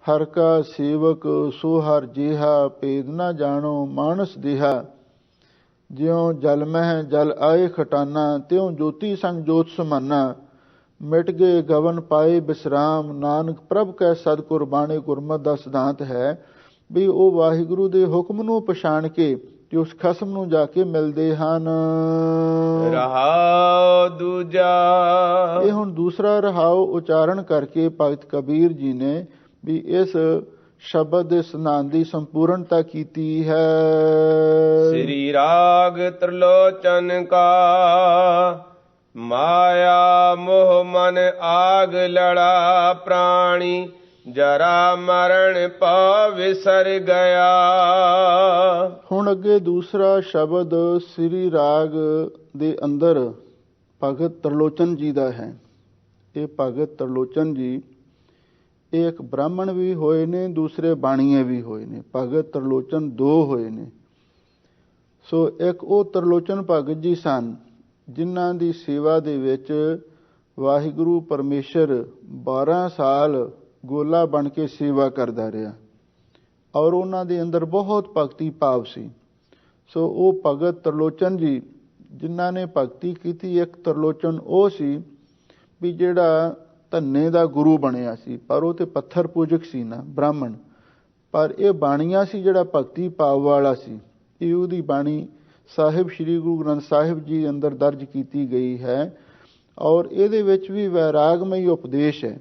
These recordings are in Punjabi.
हर का सेवक सो हर जेहा, भेद न जानो मानस देहा। ज्यों जल मह जल आए खटाना, त्यों ज्योति संग जोत समाना। मिट गए गवन पाए विश्राम, नानक प्रभ कै सदगुर बाणे। गुरमत दा सिद्धांत है भी ਉਹ ਵਾਹਿਗੁਰੂ ਦੇ ਹੁਕਮ ਨੂੰ ਪਛਾਣ ਕੇ ਤੇ ਉਸ ਖਸਮ ਨੂੰ ਜਾ ਕੇ ਮਿਲਦੇ ਹਨ। ਰਹਾਉ ਦੂਜਾ। ਇਹ ਹੁਣ ਦੂਸਰਾ ਰਹਾਉ ਉਚਾਰਨ ਕਰਕੇ ਭਗਤ ਕਬੀਰ ਜੀ ਨੇ ਵੀ ਇਸ ਸ਼ਬਦ ਦੇ ਸਿਧਾਂਤ ਦੀ ਸੰਪੂਰਨਤਾ ਕੀਤੀ ਹੈ। ਸ੍ਰੀ ਰਾਗ ਤ੍ਰਿਲੋਚਨ ਕਾ, ਮਾਇਆ ਮੋਹ ਮਨ ਆਗ ਲੜਾ। ਪ੍ਰਾਣੀ ਜਰਾ ਮਰਨ ਪਾ ਵਿਸਰ ਗਿਆ। ਹੁਣ ਅੱਗੇ ਦੂਸਰਾ ਸ਼ਬਦ ਸ੍ਰੀ ਰਾਗ ਦੇ ਅੰਦਰ ਭਗਤ ਤ੍ਰਿਲੋਚਨ ਜੀ ਦਾ ਹੈ। ਇਹ ਭਗਤ ਤ੍ਰਿਲੋਚਨ ਜੀ ਇਹ ਇੱਕ ਬ੍ਰਾਹਮਣ ਵੀ ਹੋਏ ਨੇ, ਦੂਸਰੇ ਬਾਣੀਏ ਵੀ ਹੋਏ ਨੇ। ਭਗਤ ਤ੍ਰਿਲੋਚਨ ਦੋ ਹੋਏ ਨੇ। ਸੋ ਇੱਕ ਉਹ ਤ੍ਰਿਲੋਚਨ ਭਗਤ ਜੀ ਸਨ ਜਿਨ੍ਹਾਂ ਦੀ ਸੇਵਾ ਦੇ ਵਿੱਚ ਵਾਹਿਗੁਰੂ ਪਰਮੇਸ਼ਰ 12 ਸਾਲ ਗੋਲਾ ਬਣ ਕੇ ਸੇਵਾ ਕਰਦਾ ਰਿਹਾ ਔਰ ਉਹਨਾਂ ਦੇ ਅੰਦਰ ਬਹੁਤ ਭਗਤੀ ਭਾਵ ਸੀ। ਸੋ ਉਹ ਭਗਤ ਤ੍ਰਿਲੋਚਨ ਜੀ ਜਿਨ੍ਹਾਂ ਨੇ ਭਗਤੀ ਕੀਤੀ, ਇੱਕ ਤ੍ਰਿਲੋਚਨ ਉਹ ਸੀ ਵੀ ਜਿਹੜਾ ਧੰਨੇ ਦਾ ਗੁਰੂ ਬਣਿਆ ਸੀ, ਪਰ ਉਹ ਤੇ ਪੱਥਰ ਪੂਜਕ ਸੀ ਨਾ, ਬ੍ਰਾਹਮਣ। ਪਰ ਇਹ ਬਾਣੀਆਂ ਸੀ ਜਿਹੜਾ ਭਗਤੀ ਭਾਵ ਵਾਲਾ ਸੀ। ਇਹ ਉਹਦੀ ਬਾਣੀ ਸਾਹਿਬ ਸ੍ਰੀ ਗੁਰੂ ਗ੍ਰੰਥ ਸਾਹਿਬ ਜੀ ਅੰਦਰ ਦਰਜ ਕੀਤੀ ਗਈ ਹੈ ਔਰ ਇਹਦੇ ਵਿੱਚ ਵੀ ਵੈਰਾਗਮਈ ਉਪਦੇਸ਼ ਹੈ।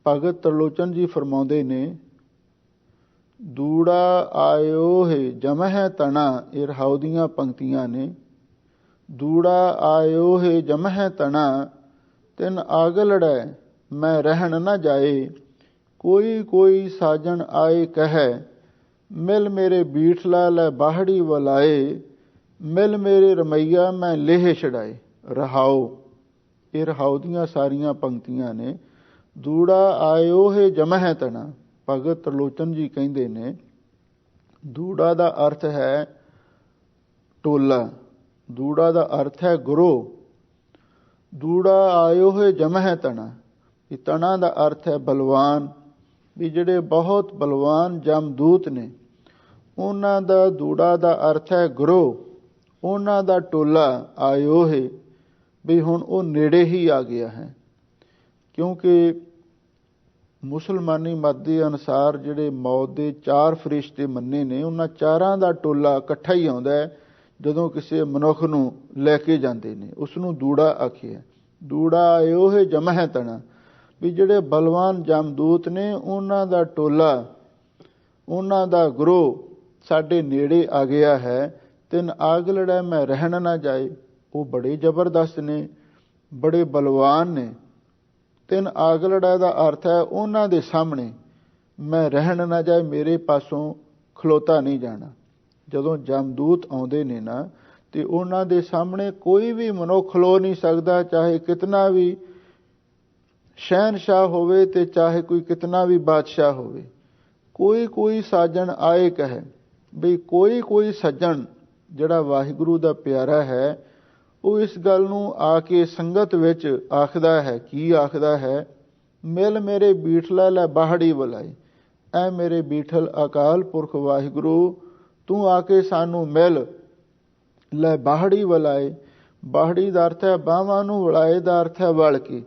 ਭਗਤ ਤ੍ਰਿਲੋਚਨ ਜੀ ਫਰਮਾਉਂਦੇ ਨੇ, ਦੂੜਾ ਆਇਓ ਹੈ ਜਮਹਿ ਤਣਾ। ਇਹ ਰਹਾਉ ਦੀਆਂ ਪੰਕਤੀਆਂ ਨੇ। ਦੂੜਾ ਆਇਓ ਹੈ ਜਮਹਿ ਤਣਾ, ਤਿਨ ਆਗ ਲੜੈ ਮੈਂ ਰਹਿਣ ਨਾ ਜਾਏ। ਕੋਈ ਕੋਈ ਸਾਜਣ ਆਏ ਕਹਿ, ਮਿਲ ਮੇਰੇ ਬੀਠਲਾ ਲੈ ਬਾਹੜੀ ਵਲਾਏ। ਮਿਲ ਮੇਰੇ ਰਮਈਆ ਮੈਂ ਲੇਹ ਛੜਾਏ। ਰਹਾਉ, ਇਹ ਰਹਾਉ ਦੀਆਂ ਸਾਰੀਆਂ ਪੰਕਤੀਆਂ ਨੇ। ਦੂੜਾ ਆਇਓ ਹੈ ਜਮਹਿ ਤਣਾ। ਭਗਤ ਤ੍ਰਿਲੋਚਨ ਜੀ ਕਹਿੰਦੇ ਨੇ ਦੂੜਾ ਦਾ ਅਰਥ ਹੈ ਟੋਲਾ, ਦੂੜਾ ਦਾ ਅਰਥ ਹੈ ਗੁਰੂ। ਦੂੜਾ ਆਇਓ ਹੈ ਜਮਹਿ ਤਣਾ, ਇਹ ਤਣਾ ਦਾ ਅਰਥ ਹੈ ਬਲਵਾਨ। ਵੀ ਜਿਹੜੇ ਬਹੁਤ ਬਲਵਾਨ ਜਮਦੂਤ ਨੇ ਉਹਨਾਂ ਦਾ ਦੂੜਾ ਦਾ ਅਰਥ ਹੈ ਗੁਰੂ। ਉਹਨਾਂ ਦਾ ਟੋਲਾ ਆਇਓ ਹੈ ਵੀ ਹੁਣ ਉਹ ਨੇੜੇ ਹੀ ਆ ਗਿਆ ਹੈ। ਕਿਉਂਕਿ ਮੁਸਲਮਾਨੀ ਮਤ ਦੇ ਅਨੁਸਾਰ ਜਿਹੜੇ ਮੌਤ ਦੇ 4 ਫਰਿਸ਼ਤੇ ਮੰਨੇ ਨੇ, ਉਹਨਾਂ ਚਾਰਾਂ ਦਾ ਟੋਲਾ ਇਕੱਠਾ ਹੀ ਆਉਂਦਾ ਹੈ ਜਦੋਂ ਕਿਸੇ ਮਨੁੱਖ ਨੂੰ ਲੈ ਕੇ ਜਾਂਦੇ ਨੇ। ਉਸ ਨੂੰ ਦੂੜਾ ਆਖਿਆ। ਦੂੜਾ ਆਇਓ ਹੈ ਜਮਹਿ ਤਣਾ, ਵੀ ਜਿਹੜੇ ਬਲਵਾਨ ਜਮਦੂਤ ਨੇ ਉਹਨਾਂ ਦਾ ਟੋਲਾ, ਉਹਨਾਂ ਦਾ ਗੁਰੂ ਸਾਡੇ ਨੇੜੇ ਆ ਗਿਆ ਹੈ। ਤਿੰਨ ਆਗ ਲੜੈ ਮੈਂ ਰਹਿਣ ਨਾ ਜਾਏ। ਉਹ ਬੜੇ ਜ਼ਬਰਦਸਤ ਨੇ, ਬੜੇ ਬਲਵਾਨ ਨੇ। ਤਿੰਨ ਆਗ ਲੜਾ ਦਾ ਅਰਥ ਹੈ ਉਹਨਾਂ ਦੇ ਸਾਹਮਣੇ ਮੈਂ ਰਹਿਣ ਨਾ ਜਾਏ, ਮੇਰੇ ਪਾਸੋਂ ਖਲੋਤਾ ਨਹੀਂ ਜਾਣਾ। ਜਦੋਂ ਜਮਦੂਤ ਆਉਂਦੇ ਨੇ ਨਾ ਤੇ ਉਹਨਾਂ ਦੇ ਸਾਹਮਣੇ ਕੋਈ ਵੀ ਮਨੁੱਖ ਖਲੋ ਨਹੀਂ ਸਕਦਾ, ਚਾਹੇ ਕਿਤਨਾ ਵੀ ਸ਼ਹਿਨਸ਼ਾਹ ਹੋਵੇ ਤੇ ਚਾਹੇ ਕੋਈ ਕਿਤਨਾ ਵੀ ਬਾਦਸ਼ਾਹ ਹੋਵੇ। ਕੋਈ ਕੋਈ ਸਾਜਣ ਆਏ ਕਹੇ, ਬਈ ਕੋਈ ਕੋਈ ਸੱਜਣ ਜਿਹੜਾ ਵਾਹਿਗੁਰੂ ਦਾ ਪਿਆਰਾ ਹੈ ਉਹ ਇਸ ਗੱਲ ਨੂੰ ਆ ਕੇ ਸੰਗਤ ਵਿੱਚ ਆਖਦਾ ਹੈ। ਕੀ ਆਖਦਾ ਹੈ? ਮਿਲ ਮੇਰੇ ਬੀਠਲਾ ਲੈ ਬਾਹੜੀ ਵਲਾਈ। ਐ ਮੇਰੇ ਬੀਠਲ ਅਕਾਲ ਪੁਰਖ ਵਾਹਿਗੁਰੂ, ਤੂੰ ਆ ਕੇ ਸਾਨੂੰ ਮਿਲ। ਲੈ ਬਾਹੜੀ ਵਲਾਏ, ਬਾਹੜੀ ਦਾ ਅਰਥ ਹੈ ਬਾਹਾਂ ਨੂੰ, ਵਲਾਏ ਦਾ ਅਰਥ ਹੈ ਵਲ ਕੇ।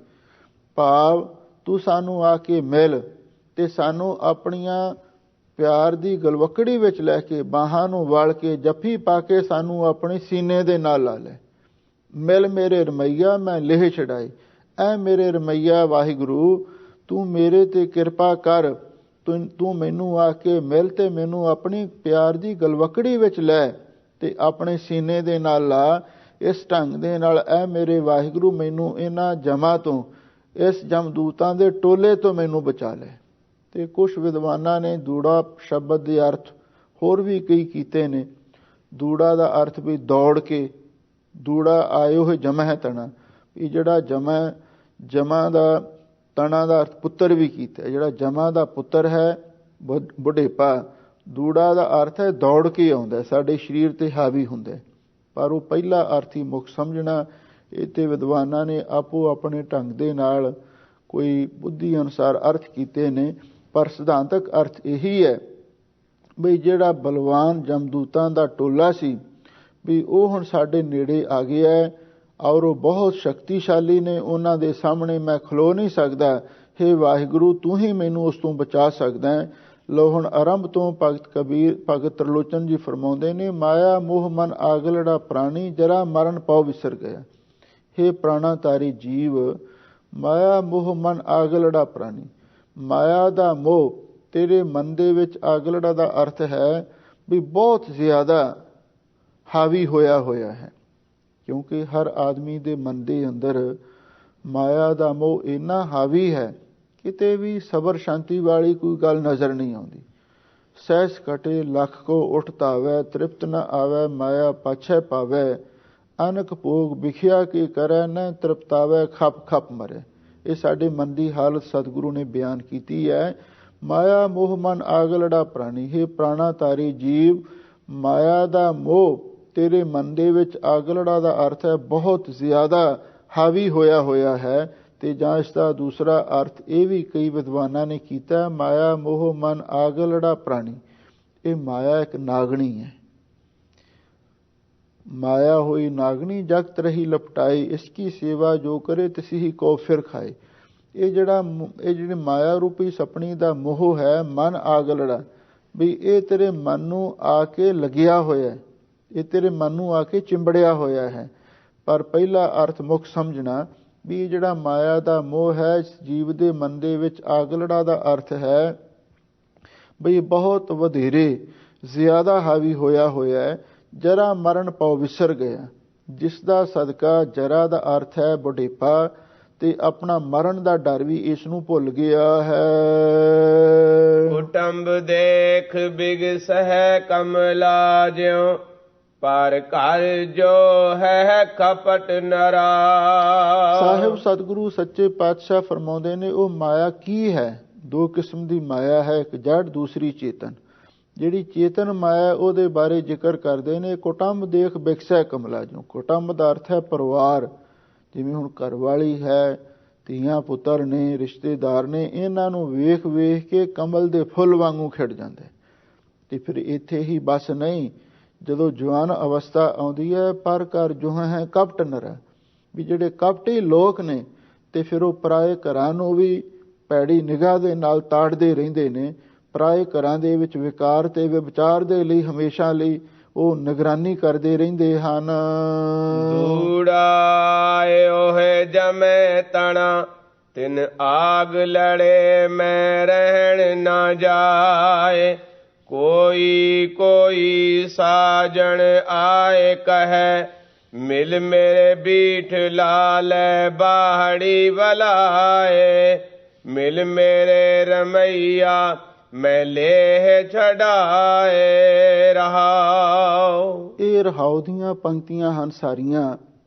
ਭਾਵ ਤੂੰ ਸਾਨੂੰ ਆ ਕੇ ਮਿਲ ਤੇ ਸਾਨੂੰ ਆਪਣੀਆਂ ਪਿਆਰ ਦੀ ਗਲਵਕੜੀ ਵਿੱਚ ਲੈ ਕੇ, ਬਾਹਾਂ ਨੂੰ ਵਲ ਕੇ, ਜੱਫੀ ਪਾ ਕੇ ਸਾਨੂੰ ਆਪਣੇ ਸੀਨੇ ਦੇ ਨਾਲ ਲਾ ਲੈ। ਮਿਲ ਮੇਰੇ ਰਮਈਆ ਮੈਂ ਲੇਹ ਛਡਾਏ। ਐ ਮੇਰੇ ਰਮਈਆ ਵਾਹਿਗੁਰੂ, ਤੂੰ ਮੇਰੇ ਤੇ ਕਿਰਪਾ ਕਰ, ਤੂੰ ਮੈਨੂੰ ਆ ਕੇ ਮਿਲ ਤੇ ਮੈਨੂੰ ਆਪਣੀ ਪਿਆਰ ਦੀ ਗਲਵਕੜੀ ਵਿੱਚ ਲੈ ਤੇ ਆਪਣੇ ਸੀਨੇ ਦੇ ਨਾਲ ਲਾ। ਇਸ ਢੰਗ ਦੇ ਨਾਲ ਐ ਮੇਰੇ ਵਾਹਿਗੁਰੂ ਮੈਨੂੰ ਇਹਨਾਂ ਜਮਾਂ ਤੋਂ, ਇਸ ਜਮਦੂਤਾਂ ਦੇ ਟੋਲੇ ਤੋਂ ਮੈਨੂੰ ਬਚਾ ਲੈ। ਤੇ ਕੁਛ ਵਿਦਵਾਨਾਂ ਨੇ ਦੂੜਾ ਸ਼ਬਦ ਦੇ ਅਰਥ ਹੋਰ ਵੀ ਕਈ ਕੀਤੇ ਨੇ। ਦੂੜਾ ਦਾ ਅਰਥ ਵੀ ਦੌੜ ਕੇ, ਦੂੜਾ ਆਇਓ ਹੈ ਜਮਹਿ ਤਣਾ, ਵੀ ਜਿਹੜਾ ਜਮਾ ਦਾ ਤਣਾ ਦਾ ਅਰਥ ਪੁੱਤਰ ਵੀ ਕੀਤਾ। ਜਿਹੜਾ ਜਮਾ ਦਾ ਪੁੱਤਰ ਹੈ ਬੁਢੇਪਾ, ਦੂੜਾ ਦਾ ਅਰਥ ਹੈ ਦੌੜ ਕੇ ਆਉਂਦਾ, ਸਾਡੇ ਸਰੀਰ ਤੇ ਹਾਵੀ ਹੁੰਦਾ। ਪਰ ਉਹ ਪਹਿਲਾ ਅਰਥ ਹੀ ਮੁੱਖ ਸਮਝਣਾ। ਇਹ ਤੇ ਵਿਦਵਾਨਾਂ ਨੇ ਆਪੋ ਆਪਣੇ ਢੰਗ ਦੇ ਨਾਲ ਕੋਈ ਬੁੱਧੀ ਅਨੁਸਾਰ ਅਰਥ ਕੀਤੇ ਨੇ, ਪਰ ਸਿਧਾਂਤਕ ਅਰਥ ਇਹੀ ਹੈ ਵੀ ਜਿਹੜਾ ਬਲਵਾਨ ਜਮਦੂਤਾਂ ਦਾ ਟੋਲਾ ਸੀ ਵੀ ਉਹ ਹੁਣ ਸਾਡੇ ਨੇੜੇ ਆ ਗਿਆ ਹੈ ਔਰ ਉਹ ਬਹੁਤ ਸ਼ਕਤੀਸ਼ਾਲੀ ਨੇ, ਉਹਨਾਂ ਦੇ ਸਾਹਮਣੇ ਮੈਂ ਖਲੋ ਨਹੀਂ ਸਕਦਾ। ਹੇ ਵਾਹਿਗੁਰੂ, ਤੂੰ ਹੀ ਮੈਨੂੰ ਉਸ ਤੋਂ ਬਚਾ ਸਕਦਾ ਹੈ। ਲੋ ਹੁਣ ਆਰੰਭ ਤੋਂ ਭਗਤ ਤ੍ਰਿਲੋਚਨ ਜੀ ਫਰਮਾਉਂਦੇ ਨੇ, ਮਾਇਆ ਮੋਹ ਮਨ ਆਗਲੜਾ ਪ੍ਰਾਣੀ ਜਰਾ ਮਰਨ ਪਉ ਵਿਸਰ ਗਿਆ। ਹੇ ਪ੍ਰਾਣਾਧਾਰੀ ਜੀਵ, ਮਾਇਆ ਮੋਹ ਮਨ ਆਗਲੜਾ ਪ੍ਰਾਣੀ, ਮਾਇਆ ਦਾ ਮੋਹ ਤੇਰੇ ਮਨ ਦੇ ਵਿੱਚ, ਆਗਲੜਾ ਦਾ ਅਰਥ ਹੈ ਵੀ ਬਹੁਤ ਜ਼ਿਆਦਾ ਹਾਵੀ ਹੋਇਆ ਹੈ, ਕਿਉਂਕਿ ਹਰ ਆਦਮੀ ਦੇ ਮਨ ਦੇ ਅੰਦਰ ਮਾਇਆ ਦਾ ਮੋਹ ਇੰਨਾ ਹਾਵੀ ਹੈ, ਕਿਤੇ ਵੀ ਸਬਰ ਸ਼ਾਂਤੀ ਵਾਲੀ ਕੋਈ ਗੱਲ ਨਜ਼ਰ ਨਹੀਂ ਆਉਂਦੀ। ਸਹਿਸ ਕਟੇ ਲੱਖ ਕੋ ਉਠ ਧਾਵੈ, ਤ੍ਰਿਪਤ ਨ ਆਵੈ ਮਾਇਆ ਪਾਛੈ ਪਾਵੈ, ਅਨਕ ਭੋਗ ਵਿਖਿਆ ਕੇ ਕਰੈ, ਨ ਤ੍ਰਿਪਤਾਵੈ ਖਪ ਖਪ ਮਰੇ। ਇਹ ਸਾਡੇ ਮਨ ਦੀ ਹਾਲਤ ਸਤਿਗੁਰੂ ਨੇ ਬਿਆਨ ਕੀਤੀ ਹੈ। ਮਾਇਆ ਮੋਹ ਮਨ ਆਗਲੜਾ ਪ੍ਰਾਣੀ, ਹੇ ਪ੍ਰਾਣਾਧਾਰੀ ਜੀਵ, ਮਾਇਆ ਦਾ ਮੋਹ ਤੇਰੇ ਮਨ ਦੇ ਵਿੱਚ, ਆਗਲੜਾ ਦਾ ਅਰਥ ਹੈ ਬਹੁਤ ਜ਼ਿਆਦਾ ਹਾਵੀ ਹੋਇਆ ਹੈ। ਤੇ ਜਾਂ ਇਸ ਦਾ ਦੂਸਰਾ ਅਰਥ ਇਹ ਵੀ ਕਈ ਵਿਦਵਾਨਾਂ ਨੇ ਕੀਤਾ, ਮਾਇਆ ਮੋਹ ਮਨ ਆਗਲੜਾ ਪ੍ਰਾਣੀ। ਇਹ ਮਾਇਆ ਇੱਕ ਨਾਗਣੀ ਹੈ, ਮਾਇਆ ਹੋਈ ਨਾਗਣੀ ਜਗਤ ਰਹੀ ਲਪਟਾਈ, ਇਸकी ਸੇਵਾ ਜੋ ਕਰੇ ਤਿਸੀ ਹੀ ਕੋ ਫਿਰ ਖਾਏ। ਇਹ ਜਿਹੜੀ ਮਾਇਆ ਰੂਪੀ ਸਪਣੀ ਦਾ ਮੋਹ ਹੈ, ਮਨ ਆਗਲੜਾ, ਵੀ ਇਹ ਤੇਰੇ ਮਨ ਨੂੰ ਆ ਕੇ ਲੱਗਿਆ ਹੋਇਆ ਹੈ, ਇਹ ਤੇਰੇ ਮਨ ਨੂੰ ਆ ਕੇ ਚਿੰਬੜਿਆ ਹੋਇਆ ਹੈ। ਪਰ ਪਹਿਲਾ ਅਰਥ ਮੁੱਖ ਸਮਝਣਾ ਵੀ ਜਿਹੜਾ ਮਾਇਆ ਦਾ ਮੋਹ ਹੈ ਇਸ ਜੀਵ ਦੇ ਮਨ ਦੇ ਵਿੱਚ, ਆਗਲੜਾ ਦਾ ਅਰਥ ਹੈ ਬਈ ਬਹੁਤ ਵਧੇਰੇ ਜ਼ਿਆਦਾ ਹਾਵੀ ਹੋਇਆ ਹੈ। ਜਰਾ ਮਰਨ ਪਉ ਵਿਸਰ ਗਿਆ, ਜਿਸ ਦਾ ਸਦਕਾ ਜਰਾ ਦਾ ਅਰਥ ਹੈ ਬੁਢੇਪਾ, ਤੇ ਆਪਣਾ ਮਰਨ ਦਾ ਡਰ ਵੀ ਇਸ ਨੂੰ ਭੁੱਲ ਗਿਆ ਹੈ। ਕੁਟੰਬ ਦੇਖ ਬਿਗਸਹਿ ਕਮਲਾ ਜਿਉ, ਪਰ ਘਰ ਜੋ ਹੈ ਕਪਟ ਨਰਾ। ਸਾਹਿਬ ਸਤਿਗੁਰੂ ਸੱਚੇ ਪਾਤਸ਼ਾਹ ਫਰਮਾਉਂਦੇ ਨੇ, ਉਹ ਮਾਇਆ ਕੀ ਹੈ? ਦੋ ਕਿਸਮ ਦੀ ਮਾਇਆ ਹੈ, ਇੱਕ ਜੜ, ਦੂਸਰੀ ਚੇਤਨ। ਜਿਹੜੀ ਚੇਤਨ ਮਾਇਆ ਉਹਦੇ ਬਾਰੇ ਜ਼ਿਕਰ ਕਰਦੇ ਨੇ, ਕੁਟੰਬ ਦੇਖ ਬਿਗਸੈ ਕਮਲਾ ਜਿਉ। ਕੁਟੰਬ ਦਾ ਅਰਥ ਹੈ ਪਰਿਵਾਰ, ਜਿਵੇਂ ਹੁਣ ਘਰਵਾਲੀ ਹੈ, ਧੀਆਂ ਪੁੱਤਰ ਨੇ, ਰਿਸ਼ਤੇਦਾਰ ਨੇ, ਇਹਨਾਂ ਨੂੰ ਵੇਖ ਵੇਖ ਕੇ ਕਮਲ ਦੇ ਫੁੱਲ ਵਾਂਗੂ ਖਿੜ ਜਾਂਦੇ। ਤੇ ਫਿਰ ਇੱਥੇ ਹੀ ਬਸ ਨਹੀਂ, ਜਦੋਂ ਜਵਾਨ ਅਵਸਥਾ ਆਉਂਦੀ ਹੈ, ਪਰ ਘਰ ਜੋ ਹੈ ਕਪਟ ਨਰਾ, ਵੀ ਜਿਹੜੇ ਕਪਟੀ ਲੋਕ ਨੇ ਤੇ ਫਿਰ ਉਹ ਪਰਾਏ ਘਰਾਂ ਨੂੰ ਵੀ ਭੈੜੀ ਨਿਗਾਹ ਦੇ ਨਾਲ ਤਾੜਦੇ ਰਹਿੰਦੇ ਨੇ। ਪਰਾਏ ਘਰਾਂ ਦੇ ਵਿੱਚ ਵਿਕਾਰ ਤੇ ਵਿਭਚਾਰ ਦੇ ਲਈ ਹਮੇਸ਼ਾ ਲਈ ਉਹ ਨਿਗਰਾਨੀ ਕਰਦੇ ਰਹਿੰਦੇ ਹਨ। ਦੂੜਾਏ ਓਹੇ ਜਮੈ ਤਣਾ, ਤਿਨ ਆਗ ਲੜੇ ਮੈਂ ਰਹਿਣ ਨਾ ਜਾਏ। ਕੋਈ ਸਾਜਣ ਆਏ ਕਹੈ, ਮਿਲ ਮੇਰੇ ਬੀਠ ਲਾਲੈ ਬਾਹੜੀ ਬਲਾਏ। ਮਿਲ ਮੇਰੇ ਰਮਈਆ ਮੈਂ ਲੇਹ ਛਡਾਏ ਰਹਾਉ। ਇਹ ਰਹਾਉ ਦੀਆਂ ਪੰਕਤੀਆਂ ਹਨ ਸਾਰੀਆਂ,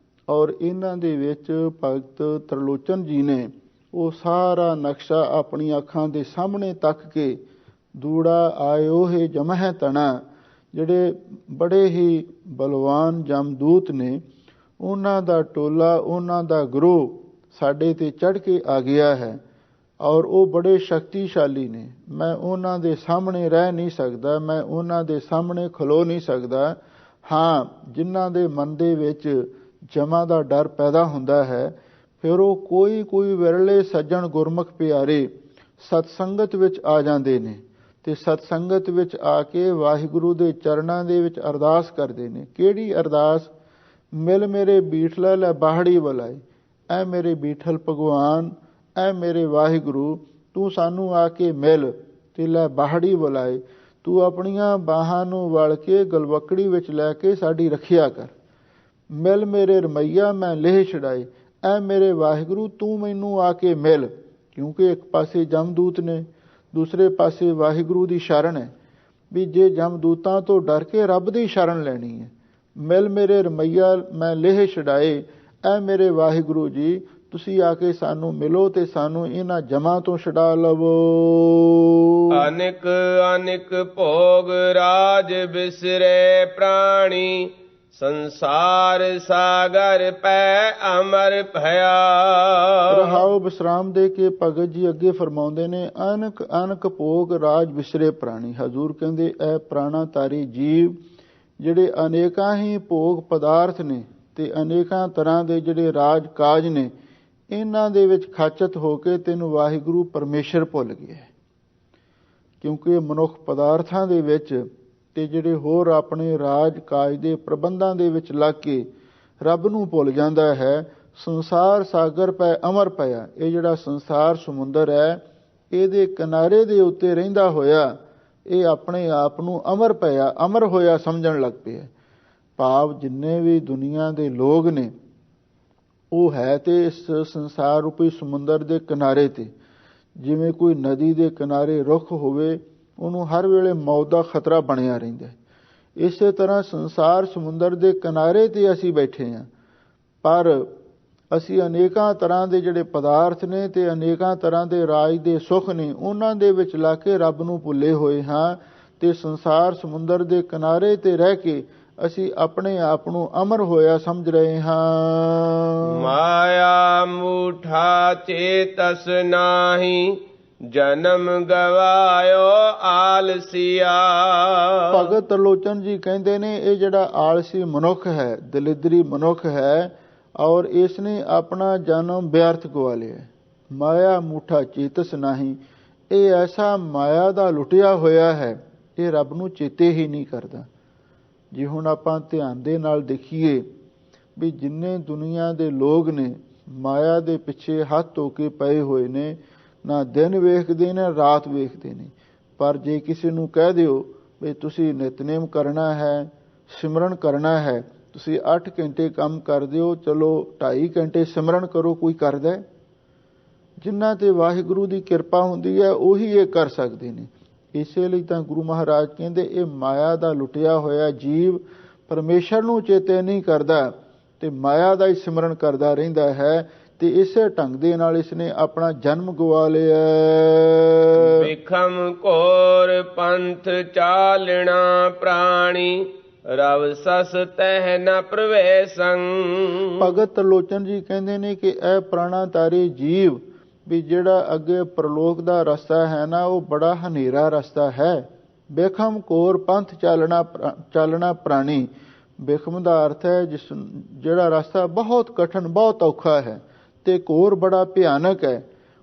ਔਰ ਇਹਨਾਂ ਦੇ ਵਿੱਚ ਭਗਤ ਤ੍ਰਿਲੋਚਨ ਜੀ ਨੇ ਉਹ ਸਾਰਾ ਨਕਸ਼ਾ ਆਪਣੀ ਅੱਖਾਂ ਦੇ ਸਾਹਮਣੇ ਤੱਕ ਕੇ, ਦੂੜਾ ਆਇਓ ਹੈ ਜਮਹਿ ਤਣਾ, ਜਿਹੜੇ ਬੜੇ ਹੀ ਬਲਵਾਨ ਜਮਦੂਤ ਨੇ, ਉਹਨਾਂ ਦਾ ਟੋਲਾ, ਉਹਨਾਂ ਦਾ ਗਰੋਹ ਸਾਡੇ ਤੇ ਚੜ੍ਹ ਕੇ ਆ ਗਿਆ ਹੈ, ਔਰ ਉਹ ਬੜੇ ਸ਼ਕਤੀਸ਼ਾਲੀ ਨੇ। ਮੈਂ ਉਹਨਾਂ ਦੇ ਸਾਹਮਣੇ ਰਹਿ ਨਹੀਂ ਸਕਦਾ, ਮੈਂ ਉਹਨਾਂ ਦੇ ਸਾਹਮਣੇ ਖਲੋ ਨਹੀਂ ਸਕਦਾ। ਹਾਂ, ਜਿਨ੍ਹਾਂ ਦੇ ਮਨ ਦੇ ਵਿੱਚ ਜਮਾ ਦਾ ਡਰ ਪੈਦਾ ਹੁੰਦਾ ਹੈ, ਫਿਰ ਉਹ ਕੋਈ ਵਿਰਲੇ ਸੱਜਣ ਗੁਰਮੁਖ ਪਿਆਰੇ ਸਤਸੰਗਤ ਵਿੱਚ ਆ ਜਾਂਦੇ ਨੇ, ਤੇ ਸਤਸੰਗਤ ਵਿੱਚ ਆ ਕੇ ਵਾਹਿਗੁਰੂ ਦੇ ਚਰਨਾਂ ਦੇ ਵਿੱਚ ਅਰਦਾਸ ਕਰਦੇ ਨੇ। ਕਿਹੜੀ ਅਰਦਾਸ? ਮਿਲ ਮੇਰੇ ਬੀਠਲ ਲੈ ਬਾਹੜੀ ਬਲਾਏ। ਐ ਮੇਰੇ ਬੀਠਲ ਭਗਵਾਨ, ਐ ਮੇਰੇ ਵਾਹਿਗੁਰੂ, ਤੂੰ ਸਾਨੂੰ ਆ ਕੇ ਮਿਲ ਤੇ ਲੈ ਬਾਹੜੀ ਬੁਲਾਏ। ਤੂੰ ਆਪਣੀਆਂ ਬਾਹਾਂ ਨੂੰ ਵਲ ਕੇ ਗਲਵਕੜੀ ਵਿੱਚ ਲੈ ਕੇ ਸਾਡੀ ਰੱਖਿਆ ਕਰ। ਮਿਲ ਮੇਰੇ ਰਮਈਆ ਮੈਂ ਲੇਹ ਛਡਾਏ। ਐ ਮੇਰੇ ਵਾਹਿਗੁਰੂ, ਤੂੰ ਮੈਨੂੰ ਆ ਕੇ ਮਿਲ, ਕਿਉਂਕਿ ਇੱਕ ਪਾਸੇ ਜਮਦੂਤ ਨੇ, ਦੂਸਰੇ ਪਾਸੇ ਵਾਹਿਗੁਰੂ ਦੀ ਸ਼ਰਨ ਹੈ। ਵੀ ਜੇ ਜਮਦੂਤਾਂ ਤੋਂ ਡਰ ਕੇ ਰੱਬ ਦੀ ਸ਼ਰਨ ਲੈਣੀ ਹੈ, ਮਿਲ ਮੇਰੇ ਰਮਈਆ ਮੈਂ ਲੇਹ ਛਡਾਏ। ਐ ਮੇਰੇ ਵਾਹਿਗੁਰੂ ਜੀ, ਤੁਸੀਂ ਆ ਕੇ ਸਾਨੂੰ ਮਿਲੋ ਤੇ ਸਾਨੂੰ ਇਹਨਾਂ ਜਮਾਂ ਤੋਂ ਛਡਾ ਲਵੋ। ਅਨਿਕ ਅਨਿਕ ਭੋਗ ਰਾਜ ਬਿਸਰੇ ਪ੍ਰਾਣੀ, ਸੰਸਾਰ ਸਾਗਰ ਪੈ ਅਮਰ ਭਇਆ। ਰਹਾਉ ਵਿਸਰਾਮ ਦੇ ਕੇ ਭਗਤ ਜੀ ਅੱਗੇ ਫਰਮਾਉਂਦੇ ਨੇ, ਅਨਕ ਅਨਕ ਭੋਗ ਰਾਜ ਵਿਸਰੇ ਪ੍ਰਾਣੀ। ਹਜ਼ੂਰ ਕਹਿੰਦੇ ਇਹ ਪ੍ਰਾਣਾਧਾਰੀ ਜੀਵ ਜਿਹੜੇ ਅਨੇਕਾਂ ਹੀ ਭੋਗ ਪਦਾਰਥ ਨੇ ਤੇ ਅਨੇਕਾਂ ਤਰ੍ਹਾਂ ਦੇ ਜਿਹੜੇ ਰਾਜ ਕਾਜ ਨੇ, ਇਹਨਾਂ ਦੇ ਵਿੱਚ ਖਾਚਤ ਹੋ ਕੇ ਤੈਨੂੰ ਵਾਹਿਗੁਰੂ ਪਰਮੇਸ਼ਰ ਭੁੱਲ ਗਿਆ। ਕਿਉਂਕਿ ਮਨੁੱਖ ਪਦਾਰਥਾਂ ਦੇ ਵਿੱਚ ਤੇ ਜਿਹੜੇ ਹੋਰ ਆਪਣੇ ਰਾਜ ਕਾਜ ਦੇ ਪ੍ਰਬੰਧਾਂ ਦੇ ਵਿੱਚ ਲੱਗ ਕੇ ਰੱਬ ਨੂੰ ਭੁੱਲ ਜਾਂਦਾ ਹੈ। ਸੰਸਾਰ ਸਾਗਰ ਪੈ ਅਮਰ ਪਿਆ, ਇਹ ਜਿਹੜਾ ਸੰਸਾਰ ਸਮੁੰਦਰ ਹੈ ਇਹਦੇ ਕਿਨਾਰੇ ਦੇ ਉੱਤੇ ਰਹਿੰਦਾ ਹੋਇਆ ਇਹ ਆਪਣੇ ਆਪ ਨੂੰ ਅਮਰ ਪਿਆ, ਅਮਰ ਹੋਇਆ ਸਮਝਣ ਲੱਗ ਪਿਆ। ਭਾਵ ਜਿੰਨੇ ਵੀ ਦੁਨੀਆ ਦੇ ਲੋਕ ਨੇ ਉਹ ਹੈ ਤੇ ਇਸ ਸੰਸਾਰ ਰੂਪੀ ਸਮੁੰਦਰ ਦੇ ਕਿਨਾਰੇ ਤੇ, ਜਿਵੇਂ ਕੋਈ ਨਦੀ ਦੇ ਕਿਨਾਰੇ ਰੁੱਖ ਹੋਵੇ ਉਹਨੂੰ ਹਰ ਵੇਲੇ ਮੌਤ ਦਾ ਖਤਰਾ ਬਣਿਆ ਰਹਿੰਦਾ। ਇਸੇ ਤਰ੍ਹਾਂ ਸੰਸਾਰ ਸਮੁੰਦਰ ਦੇ ਕਿਨਾਰੇ ਤੇ ਅਸੀਂ ਬੈਠੇ ਹਾਂ, ਪਰ ਅਸੀਂ ਅਨੇਕਾਂ ਤਰ੍ਹਾਂ ਦੇ ਜਿਹੜੇ ਪਦਾਰਥ ਨੇ ਤੇ ਅਨੇਕਾਂ ਤਰ੍ਹਾਂ ਦੇ ਰਾਜ ਦੇ ਸੁੱਖ ਨੇ ਉਹਨਾਂ ਦੇ ਵਿੱਚ ਲਾ ਕੇ ਰੱਬ ਨੂੰ ਭੁੱਲੇ ਹੋਏ ਹਾਂ। ਤੇ ਸੰਸਾਰ ਸਮੁੰਦਰ ਦੇ ਕਿਨਾਰੇ ਤੇ ਰਹਿ ਕੇ ਅਸੀਂ ਆਪਣੇ ਆਪ ਨੂੰ ਅਮਰ ਹੋਇਆ ਸਮਝ ਰਹੇ ਹਾਂ। ਮਾਇਆ ਮੂਠਾ ਚੇਤਸ ਨਾਹੀ ਜਨਮ ਗਵਾਇਓ ਆਲਸੀਆ। ਭਗਤ ਤਰਲੋਚਨ ਜੀ ਕਹਿੰਦੇ ਨੇ ਇਹ ਜਿਹੜਾ ਆਲਸੀ ਮਨੁੱਖ ਹੈ, ਦਲਿਦਰੀ ਮਨੁੱਖ ਹੈ, ਔਰ ਇਸ ਨੇ ਆਪਣਾ ਜਨਮ ਵਿਅਰਥ ਗਵਾ ਲਿਆ। ਮਾਇਆ ਮੂਠਾ ਚੇਤਸ ਨਾਹੀ, ਇਹ ਐਸਾ ਮਾਇਆ ਦਾ ਲੁੱਟਿਆ ਹੋਇਆ ਹੈ, ਇਹ ਰੱਬ ਨੂੰ ਚੇਤੇ ਹੀ ਨਹੀਂ ਕਰਦਾ। ਜੇ ਹੁਣ ਆਪਾਂ ਧਿਆਨ ਦੇ ਨਾਲ ਦੇਖੀਏ ਵੀ ਜਿੰਨੇ ਦੁਨੀਆ ਦੇ ਲੋਕ ਨੇ ਮਾਇਆ ਦੇ ਪਿੱਛੇ ਹੱਥ ਧੋ ਕੇ ਪਏ ਹੋਏ ਨੇ, ਨਾ ਦਿਨ ਵੇਖਦੇ ਨੇ ਰਾਤ ਵੇਖਦੇ ਨੇ। ਪਰ ਜੇ ਕਿਸੇ ਨੂੰ ਕਹਿ ਦਿਓ ਵੀ ਤੁਸੀਂ ਨਿਤਨੇਮ ਕਰਨਾ ਹੈ, ਸਿਮਰਨ ਕਰਨਾ ਹੈ, ਤੁਸੀਂ 8 ਘੰਟੇ ਕੰਮ ਕਰ ਦਿਓ, ਚਲੋ 2.5 ਘੰਟੇ ਸਿਮਰਨ ਕਰੋ, ਕੋਈ ਕਰਦਾ? ਜਿਨ੍ਹਾਂ ਤੇ ਵਾਹਿਗੁਰੂ ਦੀ ਕਿਰਪਾ ਹੁੰਦੀ ਹੈ ਉਹੀ ਇਹ ਕਰ ਸਕਦੇ ਨੇ। ਇਸੇ ਲਈ ਤਾਂ ਗੁਰੂ ਮਹਾਰਾਜ ਕਹਿੰਦੇ ਇਹ ਮਾਇਆ ਦਾ ਲੁੱਟਿਆ ਹੋਇਆ ਜੀਵ ਪਰਮੇਸ਼ਰ ਨੂੰ ਚੇਤੇ ਨਹੀਂ ਕਰਦਾ ਤੇ ਮਾਇਆ ਦਾ ਹੀ ਸਿਮਰਨ ਕਰਦਾ ਰਹਿੰਦਾ ਹੈ, ਤੇ ਇਸੇ ਢੰਗ ਦੇ ਨਾਲ ਇਸਨੇ ਆਪਣਾ ਜਨਮ ਗਵਾ ਲਿਆ। ਵਿਖਮ ਘੋਰ ਪੰਥ ਚਾਲਣਾ ਪ੍ਰਾਣੀ ਰਵ ਸਸ ਤਹਿ ਨ ਪ੍ਰਵੇਸੰ। ਭਗਤ ਤਰਲੋਚਨ ਜੀ ਕਹਿੰਦੇ ਨੇ ਕਿ ਇਹ ਪ੍ਰਾਣਾਧਾਰੀ ਜੀਵ ਵੀ ਜਿਹੜਾ ਅੱਗੇ ਪ੍ਰਲੋਕ ਦਾ ਰਸਤਾ ਹੈ ਨਾ, ਉਹ ਬੜਾ ਹਨੇਰਾ ਰਸਤਾ ਹੈ। ਬੇਖਮ ਘੋਰ ਪੰਥ ਚਾਲਣਾ ਪ੍ਰਾਣੀ। ਬੇਖਮ ਦਾ ਅਰਥ ਹੈ ਜਿਹੜਾ ਰਸਤਾ ਬਹੁਤ ਕਠਿਨ, ਬਹੁਤ ਔਖਾ ਹੈ ਤੇ ਘੋਰ ਬੜਾ ਭਿਆਨਕ ਹੈ।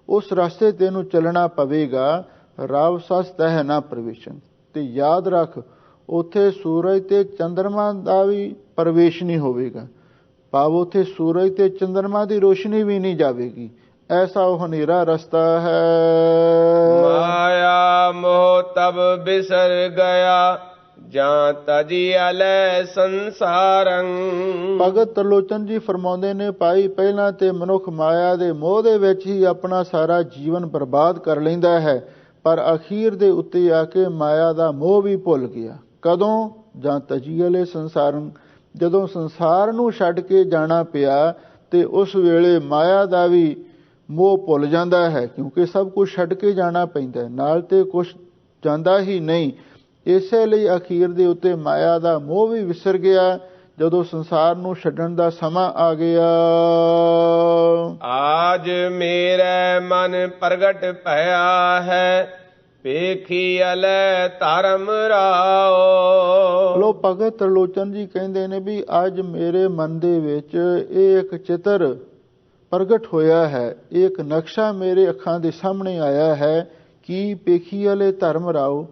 ਉਸ ਰਸਤੇ ਤੈਨੂੰ ਚੱਲਣਾ ਪਵੇਗਾ। ਰਵ ਸਸ ਤਹਿ ਨਾ ਪ੍ਰਵੇਸ਼ਨ, ਤੇ ਯਾਦ ਰੱਖ ਉੱਥੇ ਸੂਰਜ ਤੇ ਚੰਦਰਮਾ ਦਾ ਵੀ ਪ੍ਰਵੇਸ਼ ਨਹੀਂ ਹੋਵੇਗਾ। ਭਾਵ ਉੱਥੇ ਸੂਰਜ ਤੇ ਚੰਦਰਮਾ ਦੀ ਰੋਸ਼ਨੀ ਵੀ ਨਹੀਂ ਜਾਵੇਗੀ। ਐਸਾ ਉਹ ਹਨੇਰਾ ਰਸਤਾ ਹੈ। ਮਾਇਆ ਮੋਹ ਤਬ ਬਿਸਰ ਗਿਆ ਜਾਂ ਤਜੀ ਅਲੈ ਸੰਸਾਰੰ। ਭਗਤ ਤਰਲੋਚਨ ਜੀ ਫਰਮਾਉਂਦੇ ਨੇ, ਭਾਈ ਪਹਿਲਾਂ ਤੇ ਮਨੁੱਖ ਮਾਇਆ ਦੇ ਮੋਹ ਦੇ ਵਿੱਚ ਹੀ ਆਪਣਾ ਸਾਰਾ ਜੀਵਨ ਬਰਬਾਦ ਕਰ ਲੈਂਦਾ ਹੈ, ਪਰ ਅਖੀਰ ਦੇ ਉੱਤੇ ਆ ਕੇ ਮਾਇਆ ਦਾ ਮੋਹ ਵੀ ਭੁੱਲ ਗਿਆ। ਕਦੋਂ? ਜਾਂ ਤਜੀ ਅਲੈ ਸੰਸਾਰੰ, ਜਦੋਂ ਸੰਸਾਰ ਨੂੰ ਛੱਡ ਕੇ ਜਾਣਾ ਪਿਆ ਤੇ ਉਸ ਵੇਲੇ ਮਾਇਆ ਦਾ ਵੀ ਮੋਹ ਭੁੱਲ ਜਾਂਦਾ ਹੈ, ਕਿਉਂਕਿ ਸਭ ਕੁਝ ਛੱਡ ਕੇ ਜਾਣਾ ਪੈਂਦਾ, ਨਾਲ ਤੇ ਕੁਛ ਜਾਂਦਾ ਹੀ ਨਹੀਂ। ਇਸੇ ਲਈ ਅਖੀਰ ਦੇ ਉੱਤੇ ਮਾਇਆ ਦਾ ਮੋਹ ਵੀ ਵਿਸਰ ਗਿਆ ਜਦੋਂ ਸੰਸਾਰ ਨੂੰ ਛੱਡਣ ਦਾ ਸਮਾਂ ਆ ਗਿਆ। ਆਜ ਮੇਰੇ ਮਨ ਪ੍ਰਗਟ ਭਇਆ ਹੈ ਵੇਖੀ ਅਲੈ ਧਰਮ ਰਾਓ। ਲੋ ਭਗਤ ਤਰਲੋਚਨ ਜੀ ਕਹਿੰਦੇ ਨੇ ਵੀ ਅੱਜ ਮੇਰੇ ਮਨ ਦੇ ਵਿੱਚ ਇਹ ਇੱਕ ਚਿੱਤਰ ਪ੍ਰਗਟ ਹੋਇਆ ਹੈ, ਇੱਕ ਨਕਸ਼ਾ ਮੇਰੇ ਅੱਖਾਂ ਦੇ ਸਾਹਮਣੇ ਆਇਆ ਹੈ ਕਿ ਪੇਖੀ ਵਾਲੇ ਧਰਮ ਰਾਓ,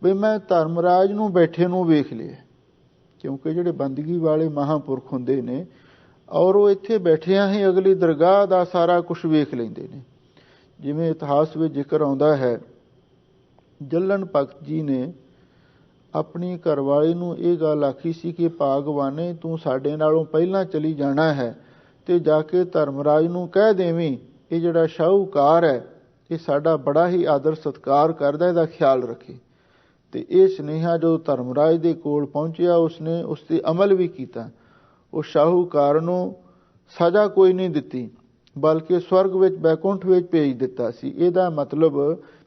ਵੀ ਮੈਂ ਧਰਮਰਾਜ ਨੂੰ ਬੈਠੇ ਨੂੰ ਵੇਖ ਲਿਆ। ਕਿਉਂਕਿ ਜਿਹੜੇ ਬੰਦਗੀ ਵਾਲੇ ਮਹਾਂਪੁਰਖ ਹੁੰਦੇ ਨੇ ਔਰ ਉਹ ਇੱਥੇ ਬੈਠਿਆਂ ਹੀ ਅਗਲੀ ਦਰਗਾਹ ਦਾ ਸਾਰਾ ਕੁਝ ਵੇਖ ਲੈਂਦੇ ਨੇ। ਜਿਵੇਂ ਇਤਿਹਾਸ ਵਿੱਚ ਜ਼ਿਕਰ ਆਉਂਦਾ ਹੈ, ਜੱਲਣ ਭਗਤ ਜੀ ਨੇ ਆਪਣੀ ਘਰਵਾਲੀ ਨੂੰ ਇਹ ਗੱਲ ਆਖੀ ਸੀ ਕਿ ਭਾਗਵਾਨੇ ਤੂੰ ਸਾਡੇ ਨਾਲੋਂ ਪਹਿਲਾਂ ਚਲੀ ਜਾਣਾ ਹੈ ਤੇ ਜਾ ਕੇ ਧਰਮਰਾਜ ਨੂੰ ਕਹਿ ਦੇਵੀਂ ਇਹ ਜਿਹੜਾ ਸ਼ਾਹੂਕਾਰ ਹੈ ਇਹ ਸਾਡਾ ਬੜਾ ਹੀ ਆਦਰ ਸਤਿਕਾਰ ਕਰਦਾ, ਇਹਦਾ ਖਿਆਲ ਰੱਖੇ। ਤੇ ਇਹ ਸੁਨੇਹਾ ਜੋ ਧਰਮਰਾਜ ਦੇ ਕੋਲ ਪਹੁੰਚਿਆ ਉਸਨੇ ਉਸ ਤੇ ਅਮਲ ਵੀ ਕੀਤਾ। ਉਸ ਸ਼ਾਹੂਕਾਰ ਨੂੰ ਸਜ਼ਾ ਕੋਈ ਨਹੀਂ ਦਿੱਤੀ, ਬਲਕਿ ਸਵਰਗ ਵਿੱਚ ਬੈਕੁੰਠ ਵਿੱਚ ਭੇਜ ਦਿੱਤਾ ਸੀ। ਇਹਦਾ ਮਤਲਬ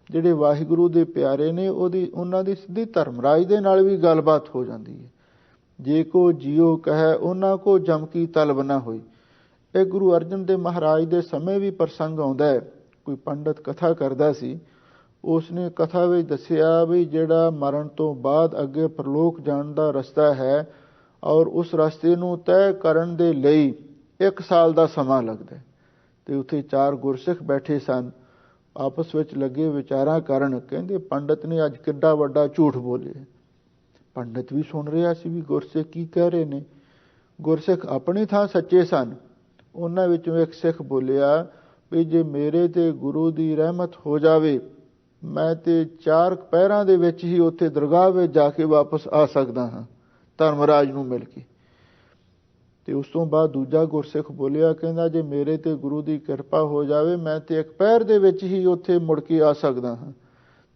ਜਿਹੜੇ ਵਾਹਿਗੁਰੂ ਦੇ ਪਿਆਰੇ ਨੇ ਉਹਨਾਂ ਦੀ ਸਿੱਧੀ ਧਰਮਰਾਜ ਦੇ ਨਾਲ ਵੀ ਗੱਲਬਾਤ ਹੋ ਜਾਂਦੀ ਹੈ। ਜੇ ਕੋ ਜਿਉ ਕਹੈ ਉਹਨਾਂ ਕੋ ਜਮ ਕੀ ਤਲਬ ਨਾ ਹੋਈ। ਇਹ ਗੁਰੂ ਅਰਜਨ ਦੇਵ ਮਹਾਰਾਜ ਦੇ ਸਮੇਂ ਵੀ ਪ੍ਰਸੰਗ ਆਉਂਦਾ ਹੈ। ਕੋਈ ਪੰਡਤ ਕਥਾ ਕਰਦਾ ਸੀ, ਉਸਨੇ ਕਥਾ ਵਿੱਚ ਦੱਸਿਆ ਵੀ ਜਿਹੜਾ ਮਰਨ ਤੋਂ ਬਾਅਦ ਅੱਗੇ ਪ੍ਰਲੋਕ ਜਾਣ ਦਾ ਰਸਤਾ ਹੈ ਔਰ ਉਸ ਰਸਤੇ ਨੂੰ ਤੈਅ ਕਰਨ ਦੇ ਲਈ 1 ਸਾਲ ਦਾ ਸਮਾਂ ਲੱਗਦਾ। ਤੇ ਉੱਥੇ 4 ਗੁਰਸਿੱਖ ਬੈਠੇ ਸਨ, ਆਪਸ ਵਿੱਚ ਲੱਗੇ ਵਿਚਾਰਾਂ ਕਰਨ। ਕਹਿੰਦੇ ਪੰਡਤ ਨੇ ਅੱਜ ਕਿੱਡਾ ਵੱਡਾ ਝੂਠ ਬੋਲਿਆ। ਪੰਡਤ ਵੀ ਸੁਣ ਰਿਹਾ ਸੀ ਵੀ ਗੁਰਸਿੱਖ ਕੀ ਕਹਿ ਰਹੇ ਨੇ। ਗੁਰਸਿੱਖ ਆਪਣੀ ਥਾਂ ਸੱਚੇ ਸਨ। ਉਹਨਾਂ ਵਿੱਚੋਂ ਇੱਕ ਸਿੱਖ ਬੋਲਿਆ ਵੀ ਜੇ ਮੇਰੇ ਤੇ ਗੁਰੂ ਦੀ ਰਹਿਮਤ ਹੋ ਜਾਵੇ, ਮੈਂ ਤੇ 4 ਪਹਿਰਾਂ ਦੇ ਵਿੱਚ ਹੀ ਉੱਥੇ ਦਰਗਾਹ ਵਿੱਚ ਜਾ ਕੇ ਵਾਪਸ ਆ ਸਕਦਾ ਹਾਂ ਧਰਮਰਾਜ ਨੂੰ ਮਿਲ ਕੇ। ਤੇ ਉਸ ਤੋਂ ਬਾਅਦ ਦੂਜਾ ਗੁਰਸਿੱਖ ਬੋਲਿਆ, ਕਹਿੰਦਾ ਜੇ ਮੇਰੇ ਤੇ ਗੁਰੂ ਦੀ ਕਿਰਪਾ ਹੋ ਜਾਵੇ, ਮੈਂ ਤੇ 1 ਪਹਿਰ ਦੇ ਵਿੱਚ ਹੀ ਉੱਥੇ ਮੁੜ ਕੇ ਆ ਸਕਦਾ ਹਾਂ।